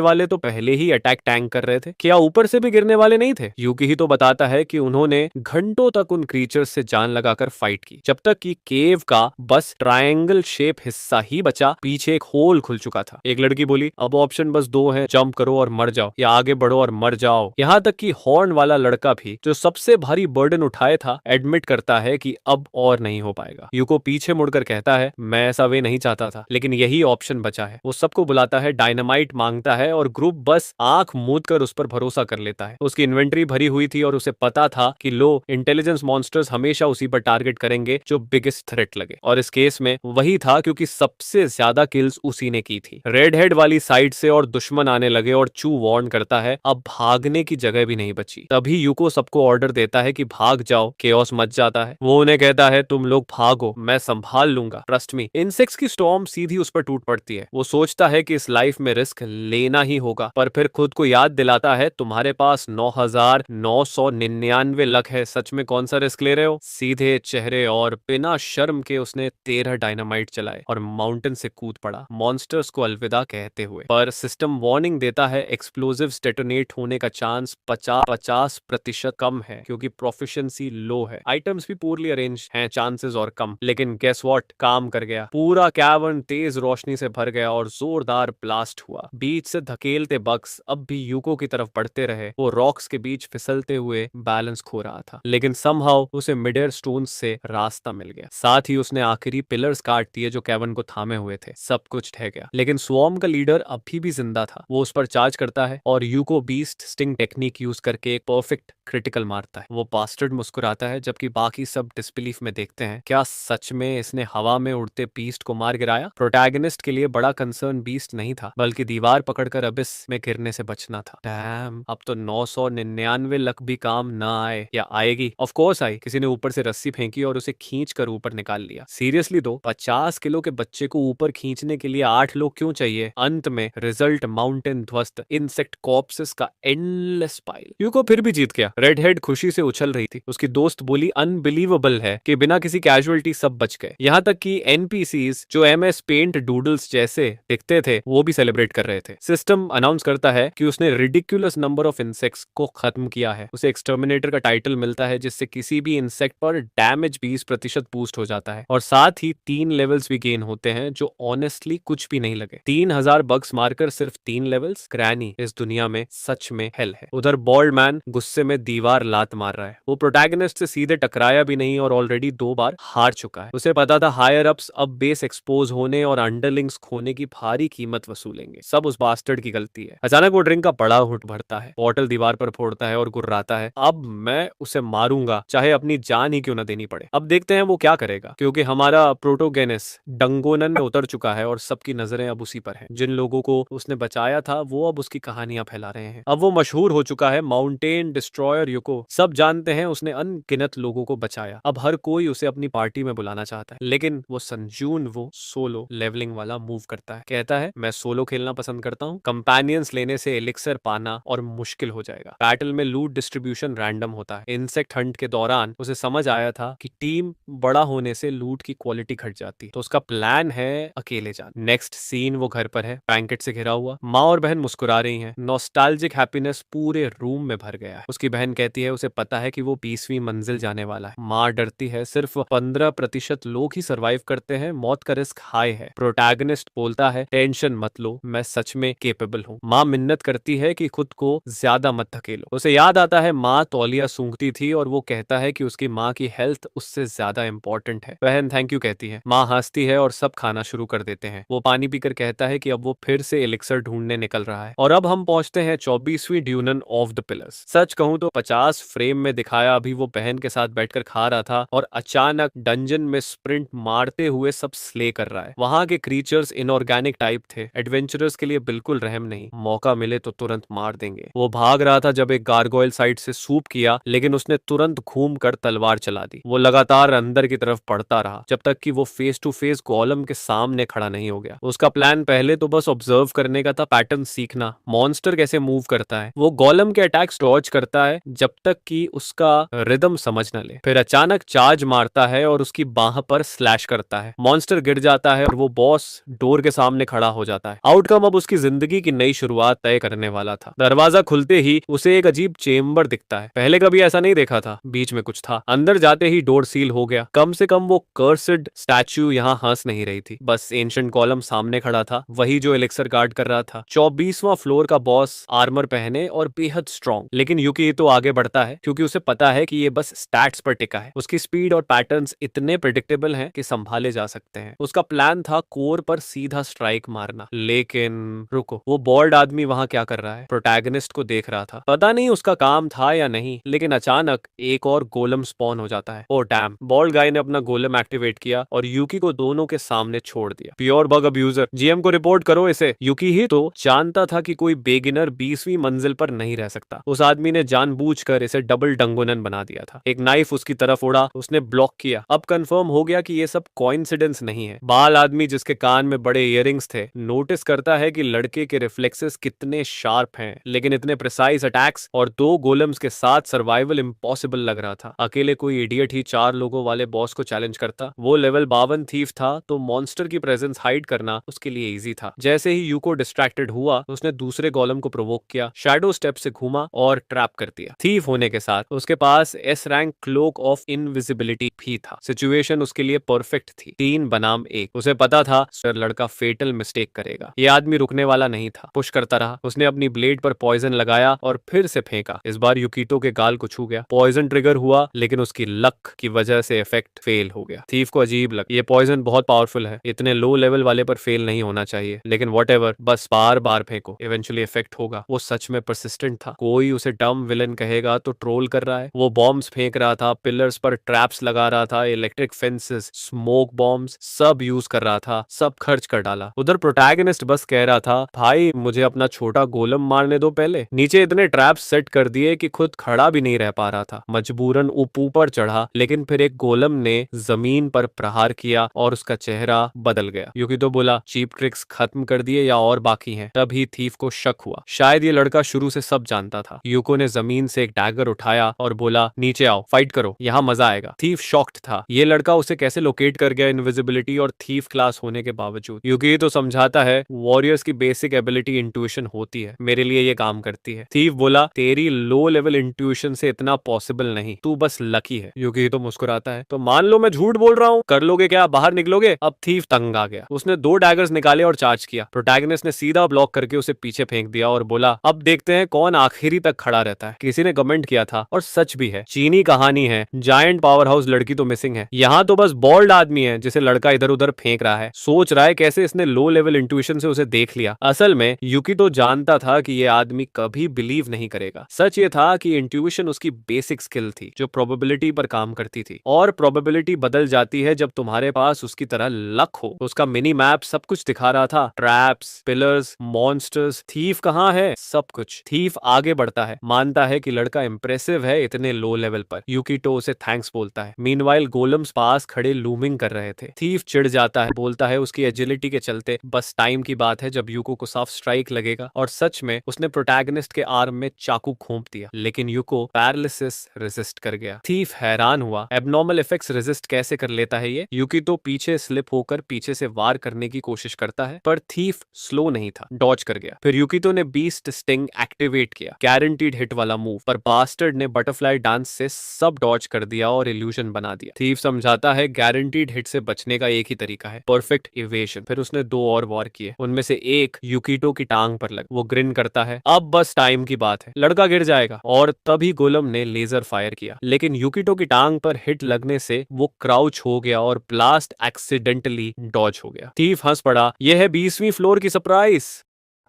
S1: वाले तो पहले ही अटैक टैंक कर रहे थे। क्या ऊपर से भी गिरने वाले नहीं थे? यूकी ही तो बताता है कि उन्होंने घंटों तक उन क्रीचर्स से जान लगाकर फाइट की, जब तक कि केव का बस ट्रायंगल शेप हिस्सा ही बचा, पीछे एक होल खुल चुका था। एक लड़की बोली, अब ऑप्शन बस दो हैं, जंप करो और मर जाओ, या आगे बढ़ो और मर जाओ। यहाँ तक कि हॉर्न वाला लड़का भी, जो सबसे भारी बर्डन उठाए था, एडमिट करता है कि अब और नहीं हो पाएगा। यूको पीछे मुड़कर कहता है, मैं ऐसा वे नहीं चाहता था, लेकिन यही ऑप्शन बचा है। वो सबको बुलाता है, डायनामाइट मांगता है और ग्रुप बस आंख मूंद कर उस पर भरोसा कर लेता है। उसकी इन्वेंट्री भरी हुई थी और उसे पता था कि लो इंटेलिजेंस मॉन्स्टर्स हमेशा उसी पर टारगेट करेंगे जो बिगेस्ट थ्रेट लगे। और इस केस में वही था, क्योंकि सबसे ज्यादा किल्स उसी ने की थी। रेड हेड वाली साइड से और दुश्मन आने लगे और चू वार्न करता है, अब भागने की जगह भी नहीं बची। तभी यूको सबको ऑर्डर देता है कि भाग जाओ, केओस मच जाता है। वो उन्हें कहता है, तुम लोग भागो, मैं संभाल लूंगा, ट्रस्ट मी। इंसेक्ट्स की स्टॉर्म सीधी उस पर टूट पड़ती है। वो सोचता है कि इस लाइफ में रिस्क लेना ही होगा, पर फिर खुद को याद दिलाता है, तुम्हारे पास 9,999 लक है, सच में कौन सा रिस्क ले रहे हो? सीधे चेहरे और बिना शर्म के उसने 13 डायनामाइट चलाए और माउंटेन से कूद पड़ा, मॉन्स्टर्स को अलविदा कहते हुए। पर सिस्टम वार्निंग देता है, एक्सप्लोजिव्स डेटोनेट होने का चांस 50% कम है, क्योंकि प्रोफिशिएंसी लो है। आइटम्स भी पूरली अरेंज हैं, चांसेस और कम। लेकिन गेस व्हाट, काम कर गया। पूरा कैवर्न तेज रोशनी से भर गया और जोरदार ब्लास्ट हुआ। बीच से धकेलते बग्स अब भी यूको की तरफ बढ़ते रहे। वो रॉक्स के बीच फिसलते हुए बैलेंस खो रहा था, लेकिन समहाउ उसे मिड एयर स्टोन से रास्ता मिल गया। साथ ही उसने आखिरी पिलर्स काट दिए जो कैवर्न को थामे हुए थे। सब कुछ ठह गया, लेकिन स्वॉर्म का लीडर अभी भी जिंदा था। वो उस पर चार्ज करता है और UCO beast sting technique use करके एक परफेक्ट क्रिटिकल मारता है। वो बास्टर्ड मुस्कुराता है, जबकि बाकी सब डिसबिलीफ में देखते हैं। क्या सच में इसने हवा में उड़ते बीस्ट को मार गिराया? प्रोटैगनिस्ट के लिए बड़ा कंसर्न बीस्ट नहीं था, बल्कि दीवार पकड़कर अबिस में गिरने से बचना था। डैम, अब तो 999 लक भी काम न आए, या आएगी? Of course I. किसी ने ऊपर से रस्सी फेंकी और उसे खींच कर ऊपर निकाल लिया। सीरियसली दो, 50 किलो के बच्चे को ऊपर खींचने के लिए 8 लोग क्यों चाहिए? अंत में रिजल्ट माउंटेन ध्वस्त, इंसेक्ट कॉर्प्सेस का एंडलेस पाइल। यूको फिर भी जीत गया। रेड हेड खुशी से उछल रही थी। उसकी दोस्त बोली, अनबिलीवेबल है कि बिना किसी कैजुअलिटी सब बच गए। यहाँ तक कि एनपीसीज जो एमएस पेंट डूडल्स जैसे दिखते थे, वो भी सेलिब्रेट कर रहे थे। सिस्टम अनाउंस करता है कि उसने रिडिकुलस नंबर ऑफ इंसेक्ट्स को खत्म किया है। उसे एक्सटर्मिनेटर का टाइटल मिलता है, जिससे किसी भी इंसेक्ट पर डैमेज 20% बूस्ट हो जाता है, और साथ ही 3 लेवल्स भी गेन होते हैं, जो ऑनेस्टली कुछ भी नहीं लगे। 3000 बग्स मारकर सिर्फ 3 लेवल्स? क्रैनी इस दुनिया में सच में हेल है। उधर बॉल्ड मैन गुस्से में दीवार लात मार रहा है। वो प्रोटैगनिस्ट से सीधे टकराया भी नहीं और ऑलरेडी 2 बार हार चुका है। उसे पता था हायर अप्स अब बेस एक्सपोज होने और अंडरलिंग्स खोने की भारी कीमत वसूलेंगे। सब उस बास्टर्ड की गलती है। अचानक वो ड्रिंक का बड़ा घुट भरता है, बॉटल दीवार पर फोड़ता है और गुर्राता है, अब मैं उसे मारूंगा, चाहे अपनी जान ही क्यों न देनी पड़े। अब देखते हैं वो क्या करेगा। गया क्योंकि हमारा प्रोटोगेनिस डंगोनन में उतर चुका है और सबकी नजरें अब उसी पर हैं। जिन लोगों को उसने बचाया था वो अब उसकी कहानियां फैला रहे हैं। अब वो मशहूर हो चुका है, माउंटेन डिस्ट्रॉयर युको। सब जानते हैं उसने अनगिनत लोगों को बचाया। अब हर कोई उसे अपनी पार्टी में बुलाना चाहता है। लेकिन वो संजून वो सोलो लेवलिंग वाला मूव करता है। कहता है मैं सोलो खेलना पसंद करता हूँ, कंपेनियंस लेने से एलिक्सर पाना और मुश्किल हो जाएगा। बैटल में लूट डिस्ट्रीब्यूशन रैंडम होता है। इंसेक्ट हंट के दौरान उसे समझ आया था कि टीम बड़ा होने से लूट की क्वालिटी घट जाती है, तो उसका प्लान है अकेले जाना। नेक्स्ट सीन वो घर पर है, बैंकेट से घिरा हुआ। माँ और बहन मुस्कुरा रही हैं। नॉस्टैल्जिक हैप्पीनेस पूरे रूम में भर गया है। उसकी बहन कहती है उसे पता है कि वो 20वीं मंजिल जाने वाला है। माँ डरती है, सिर्फ 15% लोग ही सर्वाइव करते हैं, मौत का रिस्क हाई है। प्रोटैगनिस्ट बोलता है टेंशन मत लो, मैं सच में केपेबल हूँ। माँ मिन्नत करती है कि खुद को ज्यादा मत धकेलो। उसे याद आता है माँ तौलिया सूंघती थी और वो कहता है कि उसकी माँ की हेल्थ उससे ज्यादा इंपॉर्टेंट है। बहन थैंक यू कहती है। माँ हंसती है और सब खाना शुरू कर देते हैं। वो पानी पीकर कहता है कि अब वो फिर से एलिक्सर ढूंढने निकल रहा है। और अब हम पहुंचते हैं 24वीं ड्यूनन ऑफ द पिलर्स। सच कहूं तो 50 फ्रेम में दिखाया अभी वो बहन के साथ बैठकर खा रहा था और अचानक डंजन में स्प्रिंट मारते हुए सब स्ले कर रहा है। वहां के क्रीचर्स इनऑर्गेनिक टाइप थे, एडवेंचरर्स के लिए बिल्कुल रहम नहीं। मौका मिले तो तुरंत मार देंगे। वो भाग रहा था जब एक गार्गोइल साइड से सूप किया, लेकिन उसने तुरंत घूम कर तलवार चला दी। वो लगातार अंदर की तरफ बढ़ता रहा जब तक कि वो फेस टू फेस गोलम के सामने खड़ा नहीं हो गया। उसका प्लान पहले तो बस ऑब्जर्व करने का था, पैटर्न सीखना, मॉन्स्टर कैसे मूव करता है। वो गोलम के अटैक्स डॉज करता है जब तक कि उसका रिदम समझ न ले। फिर अचानक चार्ज मारता है और उसकी बाह पर स्लैश करता है। मॉन्स्टर गिर जाता है और वो बॉस डोर के सामने खड़ा हो जाता है। आउटकम अब उसकी जिंदगी की नई शुरुआत तय करने वाला था। दरवाजा खुलते ही उसे एक अजीब चेम्बर दिखता है। पहले कभी ऐसा नहीं देखा था। बीच में कुछ था। अंदर जाते ही डोर सील हो गया। कम से कम वो कर्स्ड स्टैच्यू यहाँ हंस नहीं रही थी। बस एंशिएंट कॉलम सामने खड़ा था, वही जो एलिक्सर गार्ड कर रहा था। 24वां फ्लोर का बॉस आर्मर पहने और बेहद स्ट्रॉन्ग। लेकिन यूकी तो आगे बढ़ता है क्योंकि उसे पता है कि ये बस स्टैट्स पर टिका है। उसकी स्पीड और पैटर्न्स इतने प्रिडिक्टेबल हैं कि संभाले जा सकते हैं। उसका प्लान था कोर पर सीधा स्ट्राइक मारना। लेकिन रुको, वो बॉल्ड आदमी वहां क्या कर रहा है? प्रोटैगनिस्ट को देख रहा था। पता नहीं उसका काम था या नहीं, लेकिन अचानक एक और गोलम स्पॉन हो जाता है। Oh damn! बॉल्ड गाय ने अपना गोलम एक्टिवेट किया और यूकी को दोनों के सामने छोड़ दिया। प्योर बग अब्यूजर, जीएम को रिपोर्ट करो इसे। यूकी ही तो जानता था कि कोई बेगिनर 20वीं मंजिल पर नहीं रह सकता। उस आदमी ने जानबूझकर इसे डबल डंगोनन बना दिया था। एक नाइफ उसकी तरफ उड़ा, उसने ब्लॉक किया। अब कंफर्म हो गया कि ये सब कोइंसिडेंस नहीं है। बाल आदमी जिसके कान में बड़े इयररिंग्स थे नोटिस करता है कि लड़के के रिफ्लेक्सेस कितने शार्प हैं, लेकिन इतने प्रिसाइज अटैक्स और 2 गोलम्स के साथ सर्वाइवल इम्पॉसिबल लग रहा था। अकेले कोई इडियट ही 4 लोगों वाले बॉस को चैलेंज करता। वो लेवल 52 थीफ था, तो मॉन्स्टर की प्रेजेंस हाइड करना उसके लिए इजी था। जैसे ही यूको डिस्ट्रैक्टेड हुआ, उसने दूसरे गोलम को प्रोवोक किया, शैडो स्टेप से घूमा और ट्रैप कर दिया। थीफ होने के साथ उसके पास S rank cloak of invisibility भी था। सिचुएशन उसके लिए परफेक्ट थी, 3 बनाम 1। उसे पता था सर लड़का फेटल मिस्टेक करेगा। ये आदमी रुकने वाला नहीं था, पुश करता रहा। उसने अपनी ब्लेड पर पॉइजन लगाया और फिर से फेंका। इस बार यूकितो के गाल को छू गया। पॉइजन ट्रिगर हुआ, लेकिन उसकी लक की वजह से इफेक्ट फेल हो गया। थीफ को अजीब लगा, ये पॉइजन बहुत पावरफुल है, इतने लो लेवल वाले पर फेल नहीं होना चाहिए। लेकिन व्हाटएवर, बस बार बार फेंको, इवेंचुअली इफेक्ट होगा। वो सच में परसिस्टेंट था। कोई उसे डम विलन कहेगा तो ट्रोल कर रहा है। वो बॉम्ब्स फेंक रहा था, पिलर्स पर ट्रैप्स लगा रहा था, इलेक्ट्रिक फेंसेस, स्मोक बॉम्ब्स सब यूज कर रहा था, सब खर्च कर डाला। उधर प्रोटैगनिस्ट बस कह रहा था भाई मुझे अपना छोटा गोलम मारने दो पहले। नीचे इतने ट्रैप्स सेट कर दिए कि खुद खड़ा भी नहीं रह पा रहा था। मजबूरन ऊपर चढ़ा, लेकिन फिर एक गोलम ने जमीन पर प्रहार किया और उसका चेहरा बदल गया। यूकी तो बोला चीप ट्रिक्स खत्म कर दिए या और बाकी हैं? तभी थीफ को शक हुआ, शायद ये लड़का शुरू से सब जानता था। यूको ने जमीन से एक डैगर उठाया और बोला नीचे आओ, फाइट करो, यहाँ मजा आएगा। थीफ शॉक्ड था, ये लड़का उसे कैसे लोकेट कर गया इनविजिबिलिटी और थीफ क्लास होने के बावजूद। यूकी तो समझाता है वॉरियर्स की बेसिक एबिलिटी इंट्यूशन होती है, मेरे लिए ये काम करती है। थीफ बोला तेरी लो लेवल इंट्यूशन से इतना पॉसिबल नहीं, तू बस लकी है। यूकी तो मुस्कुराता है, तो मान लो मैं झूठ बोल रहा हूँ, कर लोगे क्या, बाहर निकलोगे? अब थीफ तंग आ गया, उसने 2 डैगर्स निकाले और चार्ज किया। प्रोटैगनिस्ट ने सीधा ब्लॉक करके उसे पीछे फेंक दिया और बोला अब देखते हैं कौन आखिरी तक खड़ा रहता है। किसी ने कमेंट किया था और सच भी है, चीनी कहानी है, जायंट पावर हाउस लड़की तो मिसिंग है। यहाँ तो बस बॉल्ड आदमी है जिसे लड़का इधर उधर फेंक रहा है, सोच रहा है कैसे इसने लो लेवल इंट्यूशन से उसे देख लिया। असल में यूकी तो जानता था कि ये आदमी कभी बिलीव नहीं करेगा। सच ये था कि इंट्यूशन उसकी बेसिक स्किल थी जो प्रोबेबिलिटी पर काम करती थी, और प्रोबेबिलिटी बदल जाती है जब तुम्हारे पास उसकी तरह लक हो। उसका मिनी मैप सब कुछ दिखा रहा था, ट्रैप्स, पिलर्स, मॉन्स्टर्स, थीफ कहाँ है, सब कुछ। थीफ आगे बढ़ता है, मानता है कि लड़का इंप्रेसिव है इतने लो लेवल पर। यूकिटो उसे थैंक्स बोलता है। मीनवाइल गोलम्स पास खड़े लूमिंग कर रहे थे। थीफ चिढ़ जाता है, बोलता है उसकी एजिलिटी के चलते बस टाइम की बात है जब यूको को साफ स्ट्राइक लगेगा, और सच में उसने प्रोटैगनिस्ट के आर्म में चाकू घोंप दिया, लेकिन यूको पैरालिसिस रेजिस्ट कर गया। थीफ हैरान हुआ, एबनॉर्मल इफेक्ट्स रेजिस्ट कैसे कर लेता है ये। यूकिटो पीछे स्लिप होकर पीछे से वार करने की कोशिश करता है, पर थीफ स्लो नहीं था, डॉज कर गया। फिर यूकिटो ने बीस्ट स्टिंग एक्टिवेट किया, गारंटीड हिट वाला मूव, पर बास्टर्ड ने बटरफ्लाई डांस से सब डॉज कर दिया और इल्यूजन बना दिया। थीफ समझाता है गारंटीड हिट से बचने का एक ही तरीका है, परफेक्ट इवेशन। फिर उसने 2 और वार किए, उनमें से एक यूकिटो की टांग पर लग। वो ग्रिन करता है, अब बस टाइम की बात है, लड़का गिर जाएगा। और तभी गोलम ने लेजर फायर किया, लेकिन यूकिटो की टांग पर हिट लगने से वो क्राउच हो गया और ब्लास्ट एक्सीडेंटली डॉज हो गया। थीफ हंस पड़ा, यह है 20वीं फ्लोर की सरप्राइज।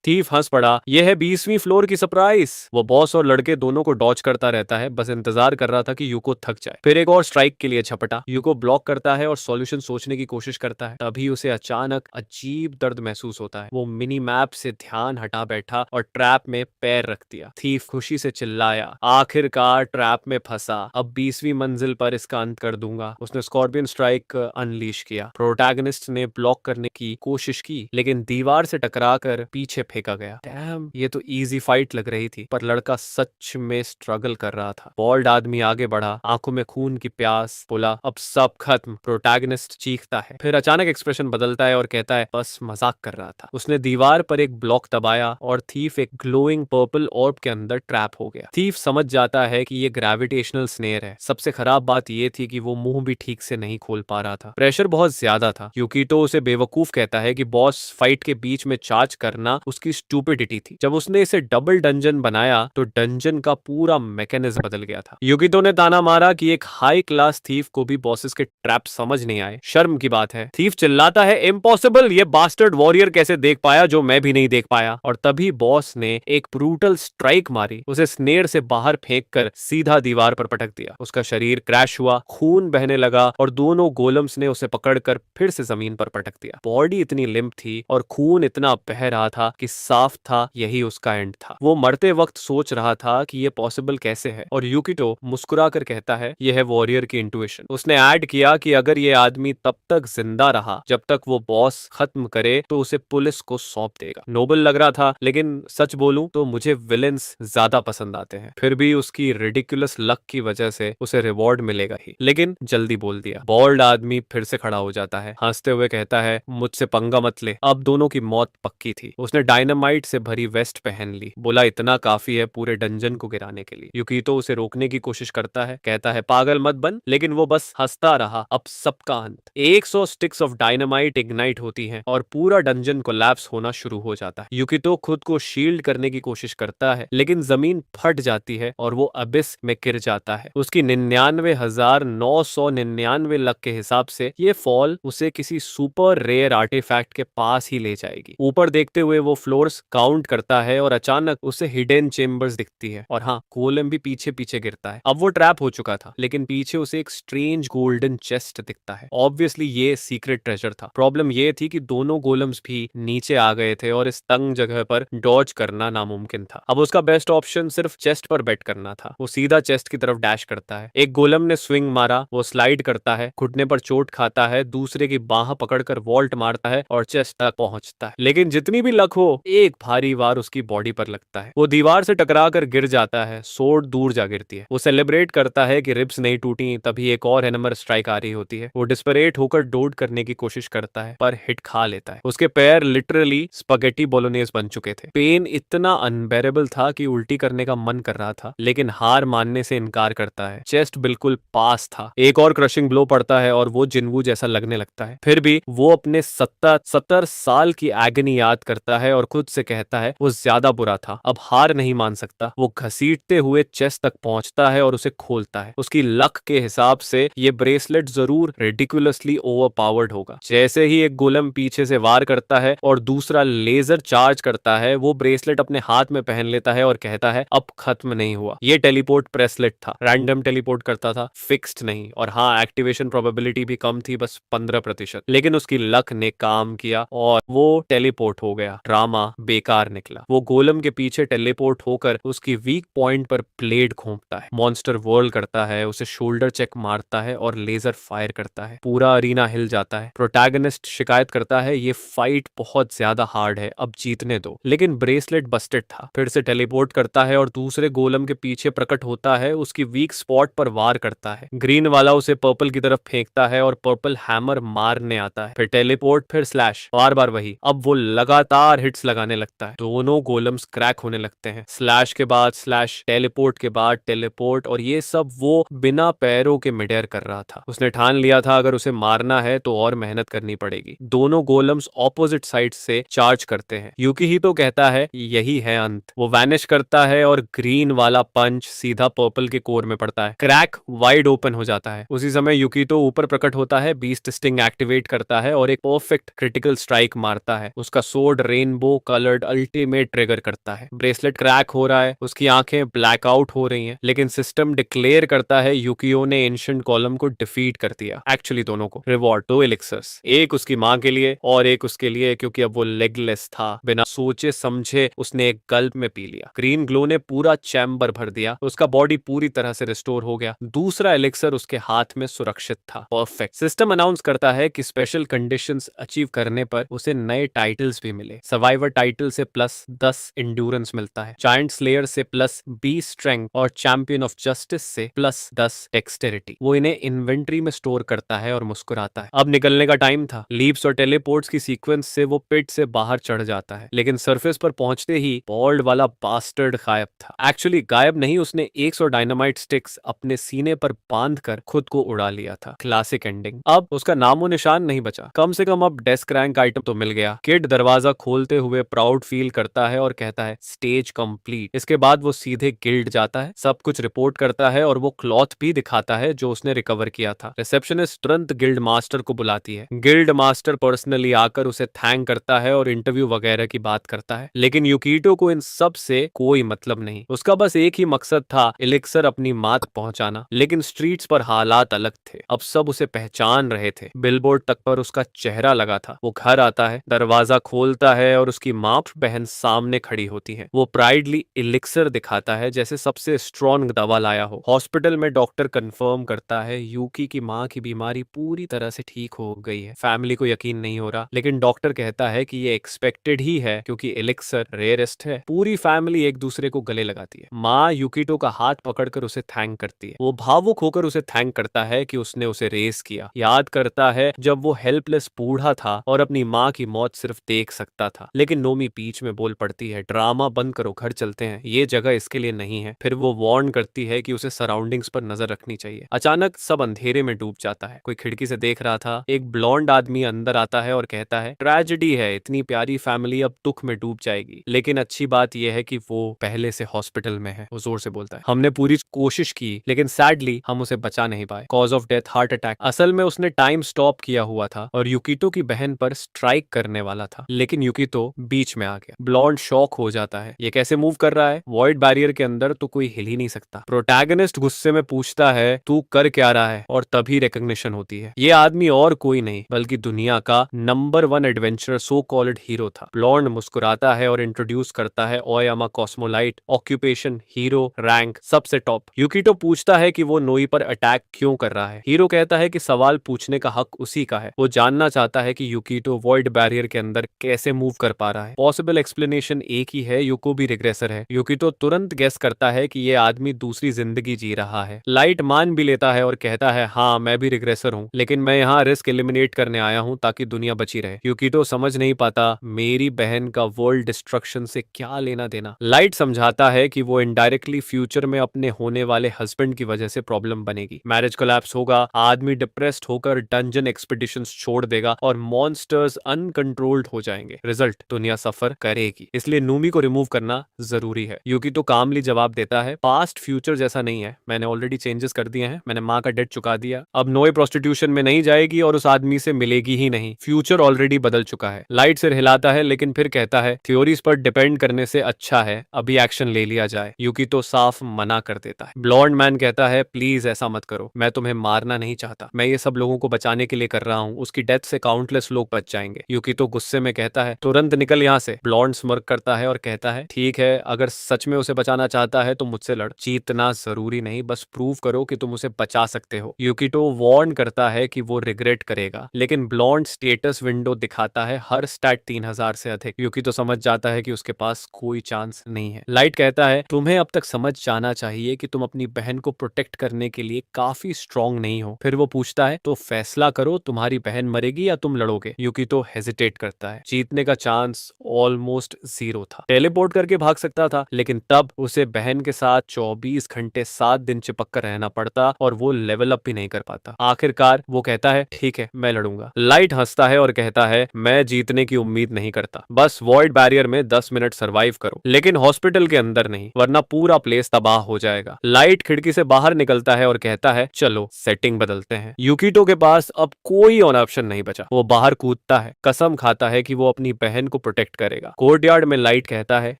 S1: थीफ हंस पड़ा, यह है 20वीं फ्लोर की सरप्राइज। वो बॉस और लड़के दोनों को डॉज करता रहता है, बस इंतजार कर रहा था कि यूको थक जाए। फिर एक और स्ट्राइक के लिए झपटा, यूको ब्लॉक करता है और सॉल्यूशन सोचने की कोशिश करता है। तभी उसे अचानक अजीब दर्द महसूस होता है। वो मिनी मैप से ध्यान हटा बैठा और ट्रैप में पैर रख दिया। थीफ खुशी से चिल्लाया, आखिरकार ट्रैप में फंसा, अब 20वीं मंजिल पर इसका अंत कर दूंगा। उसने स्कॉर्पियन स्ट्राइक अनलीश किया। प्रोटैगनिस्ट ने ब्लॉक करने की कोशिश की, लेकिन दीवार से टकराकर पीछे फेंका गया। डैम, ये तो इजी फाइट लग रही थी, पर लड़का सच में स्ट्रगल कर रहा था। बॉल्ड आदमी आगे बढ़ा, आंखों में खून की प्यास, बोला अब सब खत्म। प्रोटैगनिस्ट चीखता है, फिर अचानक एक्सप्रेशन बदलता है और कहता है बस मजाक कर रहा था। उसने दीवार पर एक ब्लॉक दबाया और थीफ एक ग्लोइंग पर्पल ऑर्ब के अंदर ट्रैप हो गया। थीफ समझ जाता है कि ये ग्रेविटेशनल स्नेयर है। सबसे खराब बात ये थी कि वो मुंह भी ठीक से नहीं खोल पा रहा था, प्रेशर बहुत ज्यादा था। यूकिटो उसे बेवकूफ कहता है कि बॉस फाइट के बीच में चार्ज करना उसकी स्टूपिडिटी थी। जब उसने इसे डबल डंजन बनाया तो डंजन का पूरा मैकेनिज्म बदल गया था। यूकिटो ने ताना मारा कि एक हाई क्लास थीफ को भी बॉसेस के ट्रैप समझ नहीं आए, शर्म की बात है। थीफ चिल्लाता है, इम्पॉसिबल, ये बास्टर्ड वॉरियर कैसे देख पाया जो मैं भी नहीं देख पाया। और तभी बॉस ने एक ब्रूटल स्ट्राइक मारी, उसे स्नेयर से बाहर फेंककर सीधा दीवार पर पटक दिया। उसका शरीर क्रैश हुआ, खून बहने लगा और दोनों गोलम्स ने उसे पकड़कर फिर से जमीन पर पटक दिया। बॉडी इतनी लिम्प थी और खून इतना बह रहा था कि साफ था यही उसका एंड था। वो मरते वक्त सोच रहा था कि ये पॉसिबल कैसे है, और यूकिटो मुस्कुराकर कहता है यह है वॉरियर की इंट्यूशन। उसने ऐड किया कि अगर ये आदमी तब तक जिंदा रहा जब तक वो बॉस खत्म करे तो उसे पुलिस को सौंप देगा। नोबल लग रहा था, लेकिन सच बोलूं तो मुझे विलेंस ज्यादा पसंद आते हैं। फिर भी उसकी रिडिकुलस लक की वजह से उसे रिवॉर्ड मिलेगा ही, लेकिन जल्दी बोल दिया। बॉल्ड आदमी फिर से खड़ा हो जाता है, हंसते हुए कहता है मुझसे पंगा मत ले, अब दोनों की मौत पक्की थी। उसने डायनामाइट से भरी वेस्ट पहन ली, बोला इतना काफी है पूरे डंजन को गिराने के लिए। यूकिटो उसे रोकने की कोशिश करता है, कहता है पागल मत बन, लेकिन वो बस हंसता रहा। अब सबका अंत। 100 स्टिक्स ऑफ डायनामाइट इग्नाइट होती हैं और पूरा डंजन कोलैप्स होना शुरू हो जाता है। यूकिटो खुद को शील्ड करने की कोशिश करता है, लेकिन जमीन फट जाती है और वो अबिस में गिर जाता है। उसकी 99,999 लक के हिसाब से ये फॉल उसे किसी सुपर रेयर आर्टिफैक्ट के पास ही ले जाएगी। ऊपर देखते हुए वो फ्लोर्स काउंट करता है और अचानक उसे हिडन चेम्बर्स दिखती है, और हाँ, गोलम भी पीछे पीछे गिरता है। अब वो ट्रैप हो चुका था, लेकिन पीछे उसे एक स्ट्रेंज गोल्डन चेस्ट दिखता है। ऑब्वियसली ये सीक्रेट ट्रेजर था। प्रॉब्लम ये थी कि दोनों गोलम्स भी नीचे आ गए थे और इस तंग जगह पर डॉज करना नामुमकिन था। अब उसका बेस्ट ऑप्शन सिर्फ चेस्ट पर बेट करना था। वो सीधा चेस्ट की तरफ डैश करता है। एक गोलम ने स्विंग मारा, वो स्लाइड करता है, घुटने पर चोट खाता है, दूसरे की बाह पकड़कर वॉल्ट मारता है और चेस्ट तक पहुंचता है। लेकिन जितनी भी लक हो, एक भारी वार उसकी बॉडी पर लगता है। वो दीवार से टकराकर गिर जाता है, सोड दूर जा गिरती है। वो सेलिब्रेट करता है कि रिब्स नहीं टूटी, तभी एक और हैमर स्ट्राइक आ रही होती है। वो डिस्परेट होकर डोड करने की कोशिश करता है, पर हिट खा लेता है। उसके पैर लिटरली स्पगेटी बोलोनेस बन चुके थे। पेन इतना अनबेरेबल था कि उल्टी करने का मन कर रहा था, लेकिन हार मानने से इनकार करता है। चेस्ट बिल्कुल पास था। एक और क्रशिंग ब्लो पड़ता है और वो जिन्वू जैसा लगने लगता है। फिर भी वो अपने 70 साल की एगनी याद करता है और और खुद से कहता है वो ज्यादा बुरा था, अब हार नहीं मान सकता। वो घसीटते हुए चेस्ट तक पहुंचता है और उसे खोलता है। उसकी लक के हिसाब से ये ब्रेसलेट जरूर रिडिकुलसली ओवरपावर्ड होगा। जैसे ही एक गोलम पीछे से वार करता है और दूसरा लेजर चार्ज करता है, वो ब्रेसलेट अपने हाथ में पहन लेता है और कहता है अब खत्म नहीं हुआ। ये टेलीपोर्ट ब्रेसलेट था, रैंडम टेलीपोर्ट करता था, फिक्स्ड नहीं। और हाँ, एक्टिवेशन प्रोबेबिलिटी भी कम थी, बस 15%। लेकिन उसकी लक ने काम किया और वो टेलीपोर्ट हो गया। ड्रामा बेकार निकला। वो गोलम के पीछे टेलीपोर्ट होकर उसकी वीक पॉइंट पर ब्लेड घोंपता है। मॉन्स्टर वर्ल करता है, उसे शोल्डर चेक मारता है और लेजर फायर करता है। पूरा अरीना हिल जाता है। प्रोटैगनिस्ट शिकायत करता है ये फाइट बहुत ज्यादा हार्ड है, अब जीतने दो। लेकिन ब्रेसलेट बस्टेड था। फिर से टेलीपोर्ट करता है और दूसरे गोलम के पीछे प्रकट होता है, उसकी वीक स्पॉट पर वार करता है। ग्रीन वाला उसे पर्पल की तरफ फेंकता है और पर्पल हैमर मारने आता है। फिर टेलीपोर्ट, फिर स्लैश, बार बार वही। अब वो लगातार हिट्स लगाने लगता है। दोनों गोलम्स क्रैक होने लगते हैं। स्लैश के बाद स्लैश, टेलीपोर्ट के बाद टेलीपोर्ट, और ये सब वो बिना पैरों के मिड एयर कर रहा था। उसने ठान लिया था अगर उसे मारना है तो और मेहनत करनी पड़ेगी। दोनों गोलम्स ऑपोजिट साइड से चार्ज करते हैं। यूकिहितो कहता है यही है अंत। वो वैनिश करता है और ग्रीन वाला पंच सीधा पर्पल के कोर में पड़ता है। क्रैक वाइड ओपन हो जाता है। उसी समय यूकितो ऊपर प्रकट होता है, बीस्ट स्टिंग एक्टिवेट करता है और एक परफेक्ट क्रिटिकल स्ट्राइक मारता है। उसका sword rainbow coloured ultimate trigger करता है। ब्रेसलेट क्रैक हो रहा है, उसकी आंखें ब्लैकआउट हो रही हैं, लेकिन सिस्टम डिक्लेयर करता है यूकियो ने एंशिएंट कॉलम को डिफीट कर दिया। एक्चुअली दोनों को रिवॉर्ड, 2 एलिक्सर्स, एक उसकी मां के लिए और एक उसके लिए क्योंकि अब वो लेगलेस था। बिना सोचे समझे उसने एक गल्प में पी लिया। ग्रीन ग्लो ने पूरा चैम्बर भर दिया, उसका बॉडी पूरी तरह से रिस्टोर हो गया। दूसरा एलिक्सर उसके हाथ में सुरक्षित था। परफेक्ट। सिस्टम अनाउंस करता है कि स्पेशल कंडीशंस अचीव करने पर उसे नए टाइटल्स भी मिले। सर्वाइवर टाइटल से +10 इंड्योरेंस मिलता है, जायंट स्लेयर से +20 स्ट्रेंथ और चैंपियन ऑफ जस्टिस से +10 डेक्सटेरिटी। वो इन्हें इन्वेंट्री में स्टोर करता है और मुस्कुराता है। अब निकलने का टाइम था। लीप्स और टेलीपोर्ट्स की सीक्वेंस से वो पिट से बाहर चढ़ जाता है, लेकिन सरफेस पर पहुंचते ही बॉल्ड वाला बास्टर्ड गायब था। एक्चुअली गायब नहीं, उसने 100 डायनामाइट स्टिक्स अपने सीने पर बांधकर खुद को उड़ा लिया था। Classic ending. अब उसका नामो निशान नहीं बचा। कम से कम अब डेस्क रैंक आइटम तो मिल गया। किड दरवाजा खोलते हुए प्राउड फील करता है और कहता है स्टेज कंप्लीट। इसके बाद वो सीधे गिल्ड जाता है, सब कुछ रिपोर्ट करता है और वो क्लॉथ भी दिखाता है जो उसने रिकवर किया था। रिसेप्शनिस्ट तुरंत गिल्ड मास्टर को बुलाती है। गिल्ड मास्टर पर्सनली आकर उसे थैंक करता है और इंटरव्यू वगैरह की बात करता है, लेकिन यूकिटो को इन सब से कोई मतलब नहीं। उसका बस एक ही मकसद था, एलिक्सर अपनी मां तक पहुंचाना। लेकिन स्ट्रीट्स पर हालात अलग थे। अब सब उसे पहचान रहे थे। बिलबोर्ड तक पर उसका चेहरा लगा था। वो घर आता है, दरवाजा खोलता है और उसकी मां बहन सामने खड़ी होती है। वो प्राइडली एलिक्सर दिखाता है जैसे सबसे स्ट्रॉन्ग दवा लाया हो। हॉस्पिटल में डॉक्टर कंफर्म करता है यूकी की मां की बीमारी पूरी तरह से ठीक हो गई है। फैमिली को यकीन नहीं हो रहा, लेकिन डॉक्टर कहता है कि ये एक्सपेक्टेड ही है क्योंकि एलिक्सर रेयरेस्ट है। पूरी फैमिली एक दूसरे को गले लगाती है। माँ यूकिटो का हाथ पकड़कर उसे थैंक करती है। वो भावुक होकर उसे थैंक करता है कि उसने उसे रेस किया। याद करता है जब वो हेल्पलेस बूढ़ा था और अपनी माँ की मौत सिर्फ देख सकता था। लेकिन नोमी बीच में बोल पड़ती है, ड्रामा बंद करो, घर चलते हैं, ये जगह इसके लिए नहीं है। फिर वो वार्न करती है कि उसे सराउंडिंग्स पर नजर रखनी चाहिए। अचानक सब अंधेरे में डूब जाता है। कोई खिड़की से देख रहा था। एक ब्लॉन्ड आदमी अंदर आता है और कहता है ट्रेजेडी है, इतनी प्यारी फैमिली अब दुख में डूब जाएगी। लेकिन अच्छी बात यह है कि वो पहले से हॉस्पिटल में है। वो जोर से बोलता है, हमने पूरी कोशिश की लेकिन सैडली हम उसे बचा नहीं पाए। Cause of death heart attack. असल में उसने टाइम स्टॉप किया हुआ था और यूकिटो की बहन पर स्ट्राइक करने वाला था, लेकिन यूकितो बीच में आ गया। ब्लॉन्ड शॉक हो जाता है, ये कैसे मूव कर रहा है? वॉइड बैरियर के अंदर तो कोई हिल ही नहीं सकता। प्रोटैगनिस्ट गुस्से में पूछता है तू कर क्या रहा है, और तभी रिकॉग्निशन होती है। ये आदमी और कोई नहीं बल्कि दुनिया का number 1 adventurer so called hero था। ब्लॉन्ड मुस्कुराता है और इंट्रोड्यूस करता है ओयामा कॉस्मोलाइट, ऑक्यूपेशन हीरो, रैंक सबसे टॉप। यूकिटो पूछता है कि वो नोई पर अटैक क्यों कर रहा है। हीरो कहता है कि सवाल पूछने का हक उसी का है। वो जानना चाहता है कि यूकिटो वॉइड बैरियर के अंदर कैसे मूव कर पा रहा है। पॉसिबल एक्सप्लेनेशन एक ही है, यूको भी रिग्रेसर है। यूकिटो तुरंत गेस करता है कि ये आदमी दूसरी जिंदगी जी रहा है। लाइट मान भी लेता है और कहता है हाँ मैं भी रिग्रेसर हूँ, लेकिन मैं यहाँ रिस्क एलिमिनेट करने आया हूँ ताकि दुनिया बची रहे। यूकिटो समझ नहीं पाता मेरी बहन का वर्ल्ड डिस्ट्रक्शन से क्या लेना देना। लाइट समझाता है कि वो इनडायरेक्टली फ्यूचर में अपने होने वाले हस्बैंड की वजह से प्रॉब्लम बनेगी। मैरिज कोलैप्स होगा, आदमी डिप्रेस्ड होकर डंजन एक्सपीडिशंस छोड़ देगा और मॉन्स्टर्स अनकंट्रोल्ड हो जाएंगे। रिजल्ट दुनिया सफर करेगी, इसलिए नूमी को रिमूव करना जरूरी है। यूकी तो कामली जवाब देता है, पास्ट फ्यूचर जैसा नहीं है, मैंने ऑलरेडी चेंजेस कर दिए हैं, मैंने माँ का डेट चुका दिया, अब नोए प्रोस्टिट्यूशन में नहीं जाएगी और उस आदमी से मिलेगी ही नहीं, फ्यूचर ऑलरेडी बदल चुका है। लाइट सिर हिलाता है लेकिन फिर कहता है, थ्योरीज पर डिपेंड करने से अच्छा है अभी एक्शन ले लिया जाए। यूकी तो साफ मना कर देता है। ब्लॉन्ड मैन कहता है, प्लीज ऐसा मत करो, मैं तुम्हें मारना नहीं चाहता, मैं ये सब लोगों को बचाने के लिए कर रहा हूँ, उसकी डेथ से काउंटलेस लोग बच जाएंगे। यूकी तो गुस्से में कहता है, तुरंत निकल यहाँ से। ब्लॉन्ड स्मर्क करता है और कहता है, ठीक है, अगर सच में उसे बचाना चाहता है तो मुझसे लड़, जीतना जरूरी नहीं, बस प्रूव करो कि तुम उसे बचा सकते हो। यूकी तो वार्न करता है कि वो रिग्रेट करेगा, लेकिन ब्लॉन्ड स्टेटस विंडो दिखाता है हर स्टैट 3000 से अधिक। यूकी तो समझ जाता है कि उसके पास कोई चांस नहीं है। लाइट कहता है, तुम्हें अब तक समझ जाना चाहिए कि तुम अपनी बहन को प्रोटेक्ट करने के लिए काफी स्ट्रांग नहीं हो। फिर वो पूछता है, तो फैसला करो, तुम्हारी बहन मरेगी या तुम लड़ोगे। यूकी तो हेजिटेट करता है। जीतने का चांस ऑलमोस्ट 0 था। टेलीपोर्ट करके भाग सकता था, लेकिन तब उसे बहन के साथ 24 घंटे 7 दिन चिपक कर रहना पड़ता और वो लेवल अप भी नहीं कर पाता। आखिरकार वो कहता है, ठीक है, मैं लड़ूंगा। लाइट हंसता है और कहता है, मैं जीतने की उम्मीद नहीं करता, बस वॉइड बैरियर में 10 मिनट सरवाइव करो, लेकिन हॉस्पिटल के अंदर नहीं, वरना पूरा प्लेस तबाह हो जाएगा। लाइट खिड़की से बाहर निकलता है और कहता है, चलो सेटिंग बदलते हैं। यूकिटो के पास अब कोई और ऑप्शन नहीं बचा। वो बाहर कूदता है, कसम खाता है कि वो अपनी बहन को प्रोटेक्ट करेगा। कोर्टयार्ड में लाइट कहता है,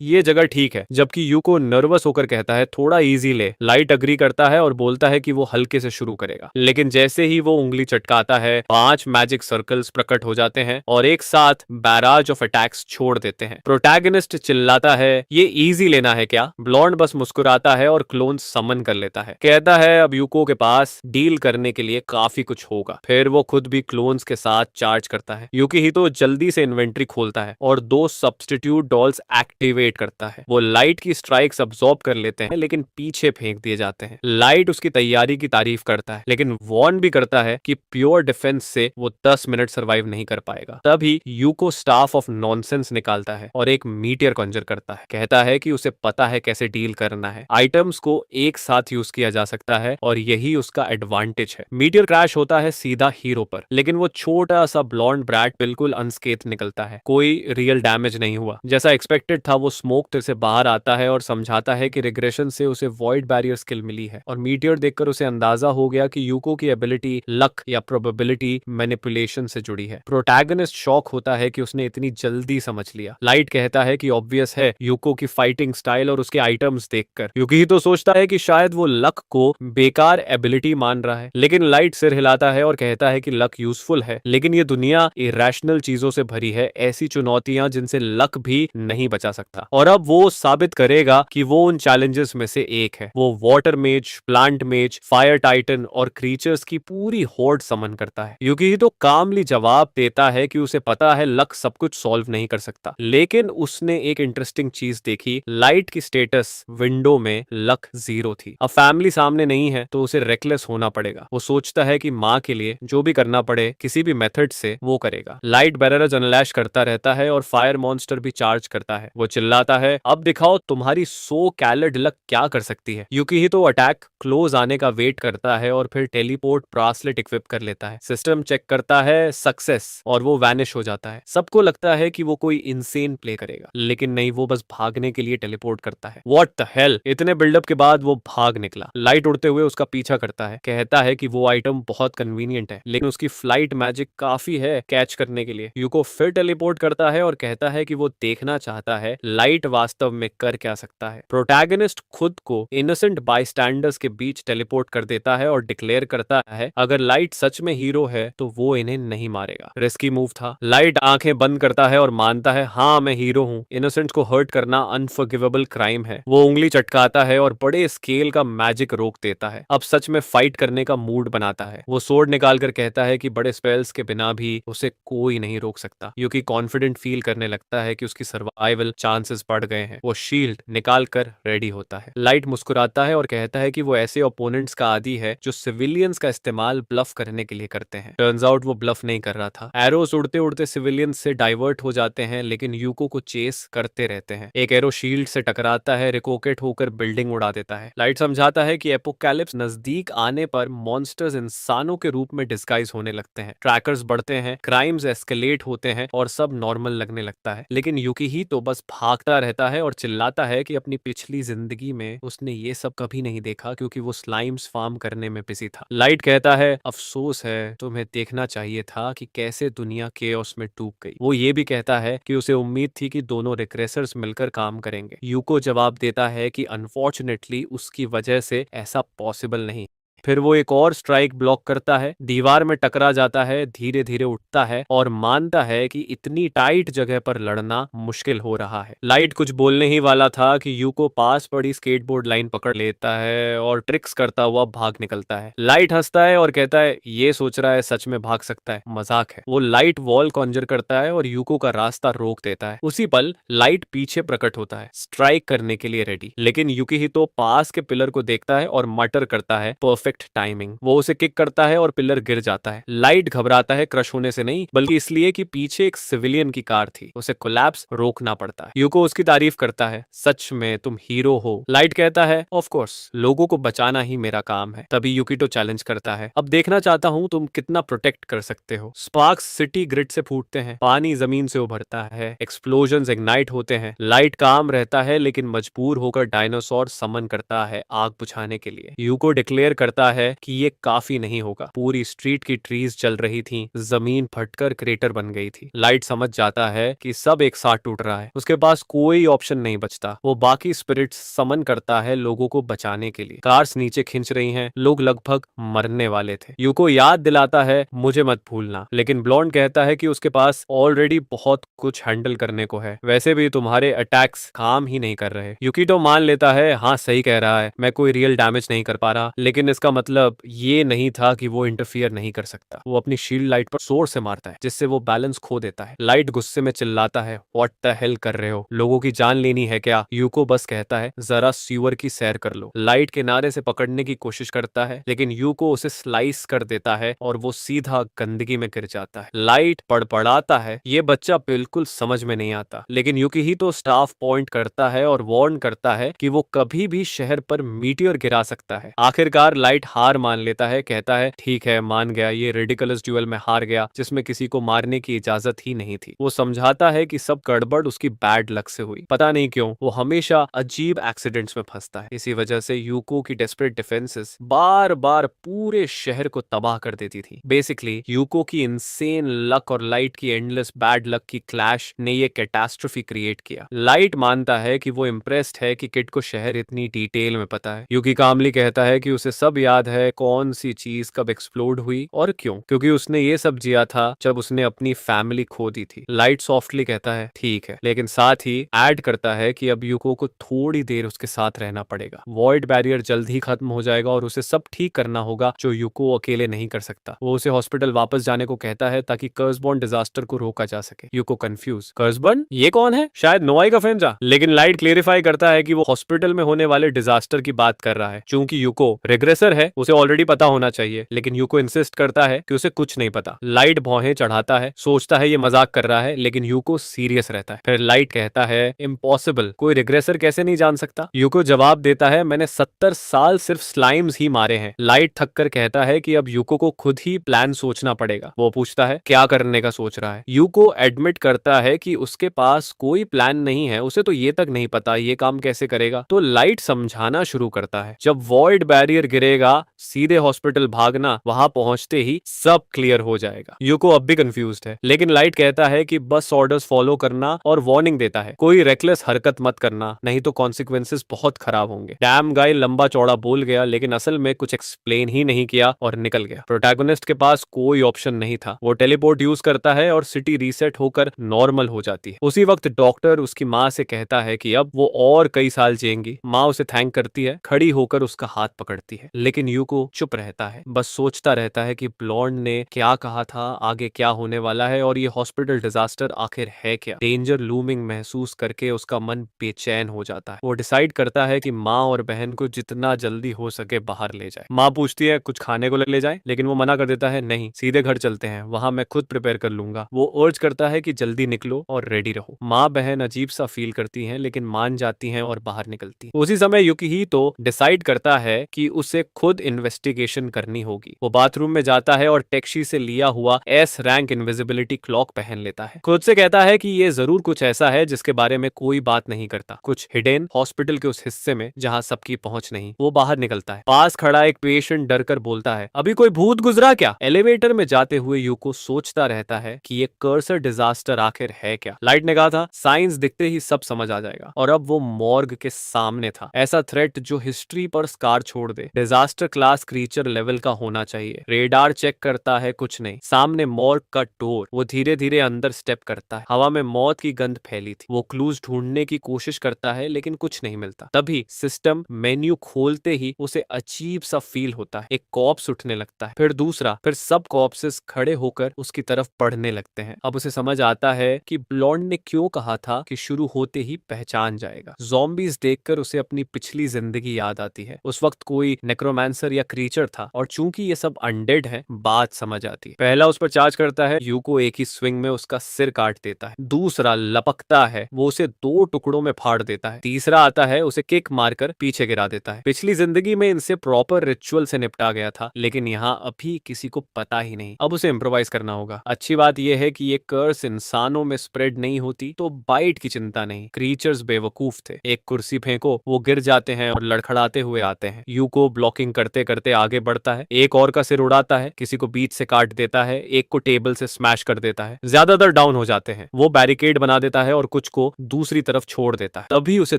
S1: ये जगह ठीक है, जबकि यूको नर्वस होकर कहता है, थोड़ा इजी ले। लाइट अग्री करता है और बोलता है कि वो हल्के से शुरू करेगा, लेकिन जैसे ही वो उंगली चटकाता है, 5 मैजिक सर्कल्स प्रकट हो जाते हैं और एक साथ बैराज ऑफ अटैक्स छोड़ देते हैं। प्रोटैगनिस्ट चिल्लाता है, ये इजी लेना है क्या? ब्लॉन्ड बस मुस्कुराता है और क्लोन समन कर लेता है। कहता है, अब यूको के पास डील करने के लिए काफी कुछ होगा। फिर वो खुद भी क्लोन्स के साथ चार्ज करता है। यूकी ही तो जल्दी से इन्वेंट्री खोलता है और 2 सब्स्टिट्यूट डॉल्स एक्टिवेट करता है। वो लाइट की स्ट्राइक्स अब्सॉर्ब कर लेते हैं, लेकिन पीछे फेंक दिए जाते हैं। लाइट उसकी तैयारी की तारीफ करता है, लेकिन वॉर्न भी करता है कि प्योर डिफेंस से वो 10 मिनट सर्वाइव नहीं कर पाएगा। तभी यूको स्टाफ ऑफ नॉनसेंस निकालता है और एक मीटियर कॉन्जर करता है। कहता है कि उसे पता है कैसे डील करना है, आइटम्स को एक साथ यूज किया जा सकता है और यही उसका एडवांटेज है। मीटियर क्रैश होता है सीधा हीरो पर, लेकिन वो छोटा सा ब्लॉन्ड ब्रैट बिल्कुल अनस्केथ निकलता है। कोई रियल डैमेज नहीं हुआ, जैसा एक्सपेक्टेड था। वो स्मोक से बाहर आता है और समझाता है कि रिग्रेशन से उसे वॉइड बैरियर स्किल मिली है, और मीटियर देखकर उसे अंदाजा हो गया कि यूको की एबिलिटी लक या प्रोबेबिलिटी मैनिपुलेशन से जुड़ी है। प्रोटैगनिस्ट शॉक होता है कि उसने इतनी जल्दी समझ लिया। लाइट कहता है कि ऑब्वियस है, यूको की फाइटिंग स्टाइल और उसके आइटम्स देखकर। यूकी ही तो सोचता है कि शायद वो लक को बेकार एबिलिटी मान रहा है, लेकिन लाइट सिर हिलाता है और कहता है कि लक यूजफुल है, लेकिन ये दुनिया इरेशनल चीजों से भरी है, ऐसी चुनौतियां जिनसे लक भी नहीं बचा सकता। और अब वो साबित करेगा कि वो उन चैलेंजेस में से एक है। वो वाटर मेज, प्लांट मेज, फायर टाइटन और क्रीचर्स की पूरी होर्ड समन करता है। यूकी ही तो कामली जवाब देता है कि उसे पता है लक सब कुछ सॉल्व नहीं कर सकता, लेकिन उसने एक इंटरेस्टिंग चीज देखी। लाइट की स्टेटस विंडो में लक 0 थी। अब फैमिली सामने नहीं है तो उसे रेकलेस होना पड़ेगा। वो सोचता है कि माँ के लिए जो भी करना पड़े, किसी भी मेथड से वो करेगा। लाइट बैररज अनलैश करता रहता है और फायर मॉन्स्टर भी चार्ज करता है। वो चिल्लाता है, अब दिखाओ तुम्हारी सो कैलड लक क्या कर सकती है। यूकी ही तो अटैक क्लोज आने का वेट करता है और फिर टेलीपोर्ट ब्रासलेट इक्विप कर लेता है। सिस्टम चेक करता है, सक्सेस, और वो वैनिश हो जाता है। सबको लगता है कि वो कोई इंसेन प्ले करेगा, लेकिन नहीं, वो बस भागने के लिए टेलीपोर्ट करता है। What the hell! इतने बिल्डअप के बाद वो भाग निकला। लाइट उड़ते हुए उसका पीछा करता है, कहता है कि वो आइटम बहुत कन्वीनियंट है, लेकिन उसकी फ्लाइट मैजिक काफी है कैच करने के लिए। यूको फिर टेलीपोर्ट करता है और कहता है कि वो देखना चाहता है लाइट वास्तव में कर क्या सकता है। प्रोटैगनिस्ट खुद को इनोसेंट बायस्टैंडर्स के बीच टेलीपोर्ट कर देता है और डिक्लेयर करता है, अगर लाइट सच में हीरो है तो वो इन्हें नहीं मारेगा। रिस्की मूव था। लाइट आंखें बंद करता है और मानता है, हाँ मैं हीरो हूँ, इनोसेंट्स को हर्ट करना अनफॉरगिवेबल क्राइम है। वो उंगली चटकाता है और बड़े स्केल का मैजिक रोक देता है। अब सच में फाइट करने का मूड बनाता है। वो सोर्ड निकालकर कहता है कि बड़े स्पेल्स के बिना भी उसे कोई नहीं रोक सकता। यूकी कॉन्फिडेंट फील करने लगता है कि उसकी सर्वाइवल चांसेस बढ़ गए हैं। वो शील्ड निकाल कर रेडी होता है। लाइट मुस्कुराता है और कहता है कि वो ऐसे ओपोनेंट्स का आदी है जो सिविलियंस का इस्तेमाल ब्लफ करने के लिए करते हैं। टर्न्स आउट वो ब्लफ नहीं कर रहा था। एरोस उड़ते उड़ते सिविलियंस से डाइवर्ट हो जाते हैं, लेकिन यूको को चेस करते रहते हैं। एक एरो शील्ड से टकराता है, रिकोकेट होकर बिल्डिंग उड़ा देता है। लाइट समझाता है कि एपोकैलिप्स नजदीक आने पर मॉन्स्टर्स इंसानों के रूप में डिस्गाइज होने लगते हैं। ट्रैकर्स बढ़ते हैं, क्राइम्स एस्केलेट होते हैं और सब नॉर्मल लगने लगता है, लेकिन यूकिहितो बस भागता रहता है और चिल्लाता है कि अपनी पिछली जिंदगी में उसने ये सब कभी नहीं देखा क्योंकि वो स्लाइम्स फार्म करने में बिजी था। लाइट कहता है, अफसोस है, तुम्हें देखना चाहिए था कि कैसे दुनिया केओस में डूब गई। वो ये भी कहता है कि उसे उम्मीद थी कि दोनों रिग्रेसर्स मिलकर काम करेंगे। यूको जवाब देता है कि अनफॉर्चुनेटली उसकी वजह से ऐसा पॉसिबल नहीं। फिर वो एक और स्ट्राइक ब्लॉक करता है, दीवार में टकरा जाता है, धीरे धीरे उठता है और मानता है कि इतनी टाइट जगह पर लड़ना मुश्किल हो रहा है। लाइट कुछ बोलने ही वाला था कि यूको पास पड़ी स्केटबोर्ड लाइन पकड़ लेता है और ट्रिक्स करता हुआ भाग निकलता है। लाइट हंसता है और कहता है, ये सोच रहा है सच में भाग सकता है, मजाक है। वो लाइट वॉल कॉन्जर करता है और यूको का रास्ता रोक देता है। उसी पल लाइट पीछे प्रकट होता है, स्ट्राइक करने के लिए रेडी, लेकिन यूकिहितो पास के पिलर को देखता है और मटर करता है, परफेक्ट टाइमिंग। वो उसे किक करता है और पिलर गिर जाता है। लाइट घबराता है, क्रश होने से नहीं बल्कि इसलिए कि पीछे एक सिविलियन की कार थी, उसे कोलैप्स रोकना पड़ता है। यूको उसकी तारीफ करता है, सच में तुम हीरो हो। लाइट कहता है, ऑफ कोर्स, लोगों को बचाना ही मेरा काम है। तभी यूकितो चैलेंज करता है, अब देखना चाहता हूं तुम कितना प्रोटेक्ट कर सकते हो। स्पार्क्स सिटी ग्रिड से फूटते हैं, पानी जमीन से उभरता है, एक्सप्लोजन इग्नाइट होते हैं। लाइट काम रहता है लेकिन मजबूर होकर डायनासोर समन करता है आग बुझाने के लिए। यूको डिक्लेयर करता है कि ये काफी नहीं होगा। पूरी स्ट्रीट की ट्रीज जल रही थी, जमीन फटकर क्रेटर बन गई थी। लाइट समझ जाता है कि सब एक साथ टूट रहा है, उसके पास कोई ऑप्शन नहीं बचता। वो बाकी स्पिरिट्स समन करता है लोगों को बचाने के लिए। कार्स नीचे खिंच रही हैं, लोग लगभग मरने वाले थे। यूको याद दिलाता है, मुझे मत भूलना, लेकिन ब्लॉन्ड कहता है कि उसके पास ऑलरेडी बहुत कुछ हैंडल करने को है। वैसे भी तुम्हारे अटैक्स काम ही नहीं कर रहे। यूकितो मान लेता है, हाँ सही कह रहा है, मैं कोई रियल डैमेज नहीं कर पा रहा, लेकिन इसका मतलब ये नहीं था कि वो इंटरफियर नहीं कर सकता। वो अपनी शील्ड लाइट पर जोर से मारता है जिससे वो बैलेंस खो देता है। लाइट गुस्से में चिल्लाता है, व्हाट द हेल कर रहे हो, लोगों की जान लेनी है क्या? यूको बस कहता है, जरा सीवर की सैर कर लो। लाइट किनारे से पकड़ने की कोशिश करता है लेकिन यूको उसे स्लाइस कर देता है और वो सीधा गंदगी में गिर जाता है। लाइट पड़पड़ाता है, ये बच्चा बिल्कुल समझ में नहीं आता, लेकिन यूकिहितो स्टाफ पॉइंट करता है और वार्न करता है कि वो कभी भी शहर पर मीटियोर गिरा सकता है। आखिरकार लाइट हार मान लेता है, कहता है, ठीक है मान गया, ये रेडिकुलस ड्यूल में हार गया जिसमें किसी को मारने की इजाजत ही नहीं थी। वो समझाता है कि सब गड़बड़ उसकी बैड लक से हुई, पता नहीं क्यों वो हमेशा अजीब एक्सीडेंट्स में फंसता है। इसी वजह से यूको की डेस्परेट डिफेंसेस बार बार पूरे शहर को तबाह कर देती थी। बेसिकली यूको की इनसेन लक और लाइट की एंडलेस बैड लक की क्लैश ने ये कैटास्ट्रोफी क्रिएट किया। लाइट मानता है कि वो इम्प्रेस्ड है कि किड को शहर इतनी डिटेल में पता है। यूकी कामली कहता है कि उसे सब याद है कौन सी चीज कब एक्सप्लोड हुई और क्यों, क्योंकि उसने ये सब जिया था जब उसने अपनी फैमिली खो दी थी। लाइट सॉफ्टली कहता है, ठीक है, लेकिन साथ ही ऐड करता है कि अब यूको को थोड़ी देर उसके साथ रहना पड़ेगा। वॉइड बैरियर जल्द ही खत्म हो जाएगा और उसे सब ठीक करना होगा जो यूको अकेले नहीं कर सकता। वो उसे हॉस्पिटल वापस जाने को कहता है ताकि कर्सबॉर्न डिजास्टर को रोका जा सके। यूको कंफ्यूज, कर्सबॉर्न ये कौन है? शायद नोआई का फ्रेंड। लेकिन लाइट क्लेरिफाई करता है कि वो हॉस्पिटल में होने वाले डिजास्टर की बात कर रहा है। चूंकि यूको रिग्रेसर है, उसे ऑलरेडी पता होना चाहिए, लेकिन यूको इंसिस्ट करता है कि उसे कुछ नहीं पता। लाइट भौहें चढ़ाता है, सोचता है ये मजाक कर रहा है, लेकिन यूको सीरियस रहता है। फिर लाइट कहता है, इम्पॉसिबल, कोई रिग्रेसर कैसे नहीं जान सकता? यूको जवाब देता है, मैंने 70 साल सिर्फ स्लाइम्स ही मारे हैं। लाइट थक कर कहता है कि अब यूको को खुद ही प्लान सोचना पड़ेगा। वो पूछता है, क्या करने का सोच रहा है? यूको एडमिट करता है कि उसके पास कोई प्लान नहीं है, उसे तो ये तक नहीं पता ये काम कैसे करेगा। तो लाइट समझाना शुरू करता है, जब वॉइड बैरियर गिरेगा सीधे हॉस्पिटल भागना, वहां पहुंचते ही सब क्लियर हो जाएगा। यूको अब भी कंफ्यूज्ड है, लेकिन लाइट कहता है कि बस ऑर्डर्स फॉलो करना और वार्निंग देता है, कोई रेकलेस हरकत मत करना, नहीं तो कॉन्सिक्वेंसेस बहुत खराब होंगे। डैम गाय लंबा चौड़ा बोल गया, लेकिन असल में कुछ एक्सप्लेन ही नहीं किया और निकल गया। प्रोटैगनिस्ट के पास कोई ऑप्शन नहीं था, वो टेलीपोर्ट यूज करता है और सिटी रीसेट होकर नॉर्मल हो जाती है। उसी वक्त डॉक्टर उसकी माँ से कहता है कि अब वो और कई साल जिएंगी। माँ उसे थैंक करती है, खड़ी होकर उसका हाथ पकड़ती है, लेकिन यूको चुप रहता है, बस सोचता रहता है कि ब्लॉन्ड ने क्या कहा था, आगे क्या होने वाला है और ये हॉस्पिटल डिजास्टर आखिर है क्या। डेंजर लूमिंग महसूस करके उसका मन बेचैन हो जाता है। वो डिसाइड करता है कि माँ और बहन को जितना जल्दी हो सके बाहर ले जाए। माँ पूछती है, कुछ खाने को ले जाए, लेकिन वो मना कर देता है, नहीं, सीधे घर चलते हैं, वहां मैं खुद प्रिपेयर कर लूंगा। वो अर्ज करता है कि जल्दी निकलो और रेडी रहो। माँ बहन अजीब सा फील करती हैं, लेकिन मान जाती हैं और बाहर निकलती हैं। उसी समय यूकिहितो डिसाइड करता है कि उसे खुद इन्वेस्टिगेशन करनी होगी। वो बाथरूम में जाता है और टैक्सी से लिया हुआ एस रैंक इनविजिबिलिटी क्लॉक पहन लेता है। खुद से कहता है कि ये जरूर कुछ ऐसा है जिसके बारे में कोई बात नहीं करता, कुछ हिडन हॉस्पिटल के उस हिस्से में जहां सबकी पहुंच नहीं। वो बाहर निकलता है। पास खड़ा एक पेशेंट डर कर बोलता है, अभी कोई भूत गुजरा क्या? एलिवेटर में जाते हुए यूको सोचता रहता है कि ये कर्सर डिजास्टर आखिर है क्या। लाइट ने कहा था साइंस दिखते ही सब समझ आ जाएगा, और अब वो मॉर्ग के सामने था। ऐसा थ्रेट जो हिस्ट्री पर स्कार छोड़ दे। डिजास्टर क्लास क्रीचर लेवल का होना चाहिए। रेडार चेक करता है, कुछ नहीं। सामने मॉर्ग का डोर। वो धीरे धीरे अंदर स्टेप करता है। हवा में मौत की गंध फैली थी। वो क्लूज ढूंढने की कोशिश करता है लेकिन कुछ नहीं मिलता। तभी सिस्टम मेन्यू खोलते ही उसे अजीब सा फील होता है। एक कॉप्स उठने लगता है, फिर दूसरा, फिर सब कॉप्सेस खड़े होकर उसकी तरफ बढ़ने लगते हैं। अब उसे समझ आता है कि ब्लॉन्ड ने क्यों कहा था कि शुरू होते ही पहचान जाएगा। ज़ॉम्बीज देखकर उसे अपनी पिछली जिंदगी याद आती है। उस वक्त कोई नेक्रोमांसर या क्रीचर था, और चूंकि ये सब अनडेड है, बात समझ आती है। पहला उस पर चार्ज करता है, यूको एक ही स्विंग में उसका सिर काट देता है। दूसरा लपकता है, वो उसे 2 टुकड़ों में फाड़ देता है। तीसरा आता है, उसे किक मारकर पीछे गिरा देता है। पिछली जिंदगी में इनसे प्रॉपर रिचुअल से निपटा गया था, लेकिन यहाँ अभी किसी को पता ही नहीं। अब उसे इम्प्रोवाइज करना होगा। अच्छी बात यह है कि ये कर्स इंसानों में स्प्रेड नहीं होती, तो बाइट की चिंता नहीं। क्रीचर्स बेवकूफ थे। एक कुर्सी फेंको, वो गिर जाते हैं और लड़खड़ाते हुए आते हैं। यूको ब्लॉकिंग करते करते आगे बढ़ता है। एक और का सिर उड़ाता है, किसी को बीच से काट देता है, एक को टेबल से स्मैश कर देता है। ज्यादातर डाउन हो जाते हैं। वो बैरिकेड बना देता है और कुछ को दूसरी तरफ छोड़ देता है। तभी उसे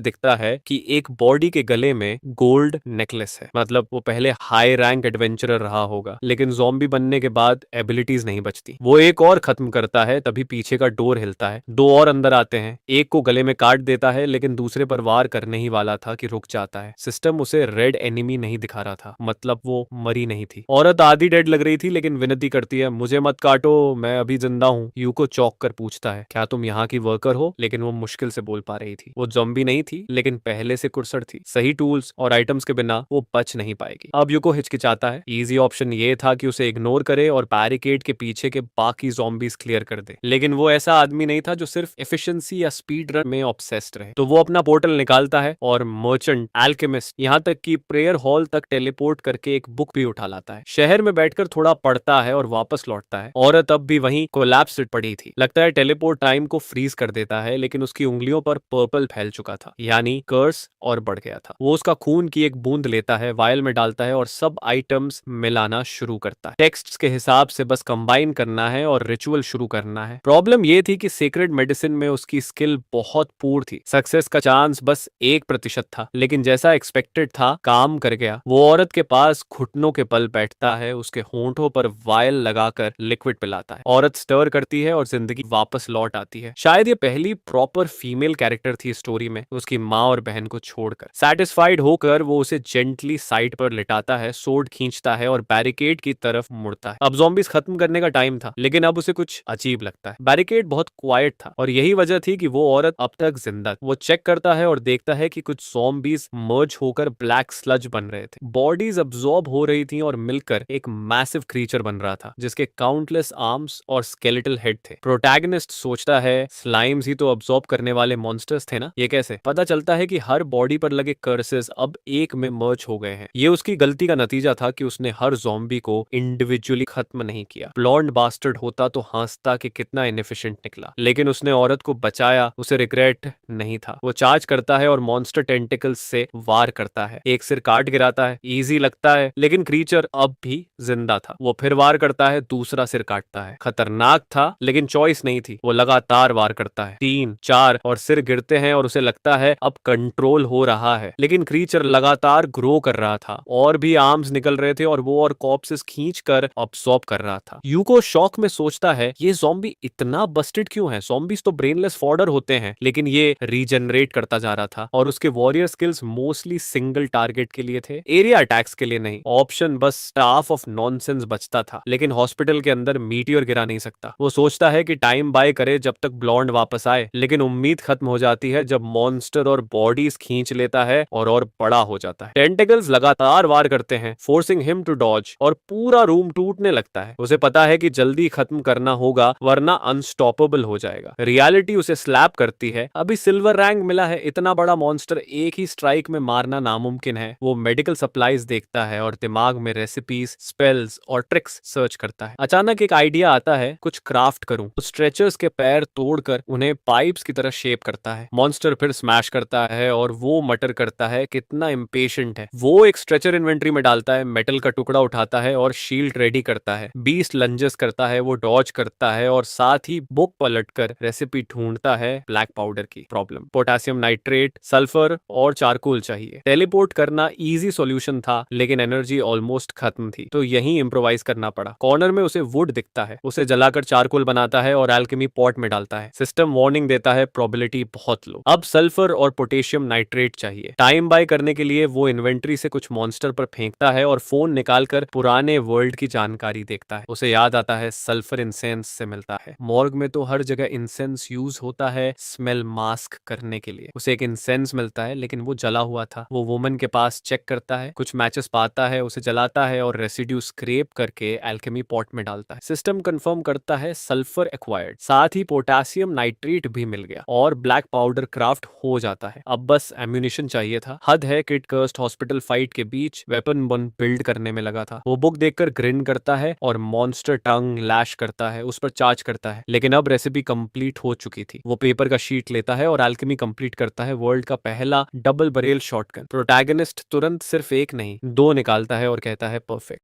S1: दिखता है कि एक बॉडी के गले में गोल्ड नेकलेस है। मतलब वो पहले हाई रैंक एडवेंचरर रहा होगा, लेकिन ज़ॉम्बी बनने के बाद एबिलिटीज नहीं बचती। वो एक और खत्म करता है, तभी पीछे का डोर हिलता है। 2 और अंदर आते हैं। एक को गले में काट देता है, लेकिन दूसरे पर वार करने ही वाला था कि रुक जाता है। सिस्टम उसे रेड एनिमी नहीं दिखा रहा था, मतलब वो मरी नहीं थी। औरत आधी डेड लग रही थी, लेकिन विनती करती है, मुझे मत काटो, मैं अभी जिंदा हूँ। यूको चौंक कर पूछता है, क्या तुम यहाँ की वर्कर हो? लेकिन वो मुश्किल से बोल पा रही थी। वो ज़ॉम्बी नहीं थी, लेकिन पहले से कुर्सर थी। सही टूल्स और आइटम्स के बिना वो बच नहीं पाएगी। अब यूको हिचकिचाता है। इजी ऑप्शन ये था कि उसे इग्नोर करे और बैरिकेड के पीछे के बाकी ज़ॉम्बीज क्लियर कर दे, लेकिन वो ऐसा आदमी नहीं था जो सिर्फ एफिशिएंसी या स्पीड रन में ऑब्सेस्ड रहे। तो वो अपना पोर्टल निकालता है और मर्चेंट, अल्केमिस्ट, यहाँ तक कि प्रेयर हॉल तक टेलीपोर्ट करके एक बुक भी उठा लाता है। शहर में बैठकर थोड़ा पढ़ता है और वापस लौटता है। औरत अब भी वहीं कोलैप्स पड़ी थी। लगता है टेलीपोर्ट टाइम को फ्रीज कर देता है, लेकिन उसकी उंगलियों पर पर्पल फैल चुका था, यानी कर्स और बढ़ गया था। वो उसका खून की एक बूंद लेता है, वायल में डालता है और सब आइटम्स मिलाना शुरू करता है। टेक्स्ट्स के हिसाब से बस कंबाइन करना है और रिचुअल शुरू करना है। प्रॉब्लम ये थी कि सीक्रेट मेडिसिन में उसकी स्किल बहुत पूर थी। सक्सेस का चांस बस 1% था, लेकिन जैसा एक्सपेक्टेड था काम कर गया। वो औरत के पास घुटनों के बल बैठता है, उसके होंठों पर वायल लगाकर लिक्विड पिलाता है। औरत स्टर करती है और जिंदगी वापस लौट आती है। शायद ये पहली प्रॉपर फीमेल कैरेक्टर थी स्टोरी में, उसकी माँ और बहन को छोड़कर। सेटिस्फाइड होकर वो उसे जेंटली साइड पर लिटाता है, सोर्ड खींचता है और बैरिकेड की तरफ मुड़ता है। अब ज़ॉम्बीज खत्म करने का टाइम था, लेकिन अब उसे कुछ अजीब लगता है। बैरिकेड बहुत क्वाइट था, और यही वजह थी कि वो औरत अब तक जिंदा। वो चेक करता है और देखता है कि कुछ ज़ॉम्बीज मर्ज होकर ब्लैक स्लज बन रहे थे। बॉडीज अब्सॉर्ब हो रही थी और मिलकर एक मैसिव क्रीचर बन रहा था, जिसके काउंटलेस आर्म्स और स्केलेटल हेड थे। प्रोटैगनिस्ट सोचता है, स्लाइम्स ही तो अब्सॉर्ब करने वाले मॉन्स्टर्स थे ना, ये कैसे? पता चलता है कि हर बॉडी पर लगे कर्सेस अब एक में मर्ज हो गए हैं। ये उसकी गलती का नतीजा था कि उसने हर ज़ॉम्बी को इंडिविजुअली खत्म नहीं किया। ब्लॉन्ड बास्टर्ड होता तो हंसता कि कितना इनएफिशिएंट निकला, लेकिन उसने औरत को बचाया, उसे रिग्रेट नहीं था। वो चार्ज करता है और मॉन्स्टर टेंटिकल्स से वार करता है। एक सिर काट गिराता है, इजी लगता है, लेकिन क्रीचर अब भी जिंदा था। वो फिर वार करता है, दूसरा सिर काटता है। खतरनाक था, लेकिन चॉइस नहीं थी। वो लगातार वार करता है, 3, 4 और सिर गिरते हैं और उसे लगता है अब कंट्रोल हो रहा है, लेकिन क्रीचर लगातार ग्रो कर रहा था। और भी आर्म्स निकल रहे थे और वो और कॉर्प्सेस खींचकर अब्सॉर्ब कर रहा था। यूको शॉक में सोचता है, ये ज़ॉम्बी इतना बस्टेड क्यों है? ज़ॉम्बीज तो ब्रेनलेस फॉडर होते हैं, लेकिन ये रीजनरेट करता जा रहा था, और उसके warrior skills mostly single target के लिए थे, एरिया अटैक्स के लिए नहीं। ऑप्शन बस स्टाफ ऑफ नॉनसेंस बचता था, लेकिन हॉस्पिटल के अंदर मीटियोर गिरा नहीं सकता। वो सोचता है कि टाइम बाय करे जब तक ब्लॉन्ड वापस आए, लेकिन उम्मीद खत्म हो जाती है जब मॉन्स्टर और बॉडीज खींच लेता है और बड़ा हो जाता है। टेंटिकल्स लगातार वार करते हैं, फोर्सिंग हिम टू डॉज, और पूरा रूम टूटने लगता है। उसे पता है कि जल्दी खत्म करना होगा, वरना अनस्टॉपेबल हो जाएगा। रियलिटी उसे स्लैप करती है, अभी सिल्वर रैंक मिला है, इतना बड़ा मॉन्स्टर एक ही स्ट्राइक में मारना नामुमकिन है। वो मेडिकल सप्लाई डिवाइस देखता है और दिमाग में रेसिपीज, स्पेल्स और ट्रिक्स सर्च करता है। अचानक एक आइडिया आता है, कुछ क्राफ्ट करूं। तो स्ट्रेचर्स के पैर तोड़कर उन्हें पाइप्स की तरह शेप करता है। मॉन्स्टर फिर स्मैश करता है और वो मटर करता है कितना इम्पेशेंट है। वो एक स्ट्रेचर इन्वेंट्री में डालता है, मेटल का टुकड़ा उठाता है और शील्ड रेडी करता है। बीस्ट लंजेस करता है, वो डॉज करता है और साथ ही बुक पलटकर रेसिपी ढूंढता है ब्लैक पाउडर की। प्रॉब्लम, पोटेशियम नाइट्रेट, सल्फर और चारकोल चाहिए। टेलीपोर्ट करना इजी सॉल्यूशन था, लेकिन एनर्जी ऑलमोस्ट खत्म थी, तो यहीं इम्प्रोवाइज करना पड़ा। कॉर्नर में उसे वुड दिखता है, उसे जलाकर चारकोल बनाता है और एल्केमी पॉट में डालता है। सिस्टम वार्निंग देता है, प्रोबेबिलिटी बहुत लो। अब सल्फर और पोटेशियम नाइट्रेट चाहिए। टाइम बाय करने के लिए वो इन्वेंट्री से कुछ मॉन्स्टर पर फेंकता है और फोन निकालकर पुराने वर्ल्ड की जानकारी देखता है। उसे याद आता है सल्फर इंसेंस से मिलता है। मॉर्ग में तो हर जगह इंसेंस यूज होता है स्मेल मास्क करने के लिए। उसे एक इंसेंस मिलता है, लेकिन वो जला हुआ था। वो वुमन के पास चेक करता है, कुछ मैचेस पाता है, उसे जलाता है और रेसिड्यू स्क्रैप करके एल्केमी पॉट में डालता है। सिस्टम कंफर्म करता है सल्फर एक्वायर्ड, साथ ही पोटेशियम नाइट्रेट भी मिल गया और ब्लैक पाउडर क्राफ्ट हो जाता है। अब बस एम्यूनिशन चाहिए था। हद है किड कर्स्ट हॉस्पिटल फाइट के बीच वेपन बन बिल्ड करने में लगा था। वो बुक देखकर ग्रिन करता है और मॉन्स्टर टंग लैश करता है, उस पर चार्ज करता है। लेकिन अब रेसिपी कंप्लीट हो चुकी थी। वो पेपर का शीट लेता है और एल्केमी कंप्लीट करता है वर्ल्ड का पहला डबल बरेल शॉटगन। प्रोटैगनिस्ट तुरंत सिर्फ एक नहीं, दो निकालता है और कहता है परफेक्ट।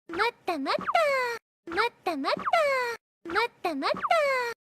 S2: मत्ता मत्ता मत्ता मत्ता मत्ता मत्ता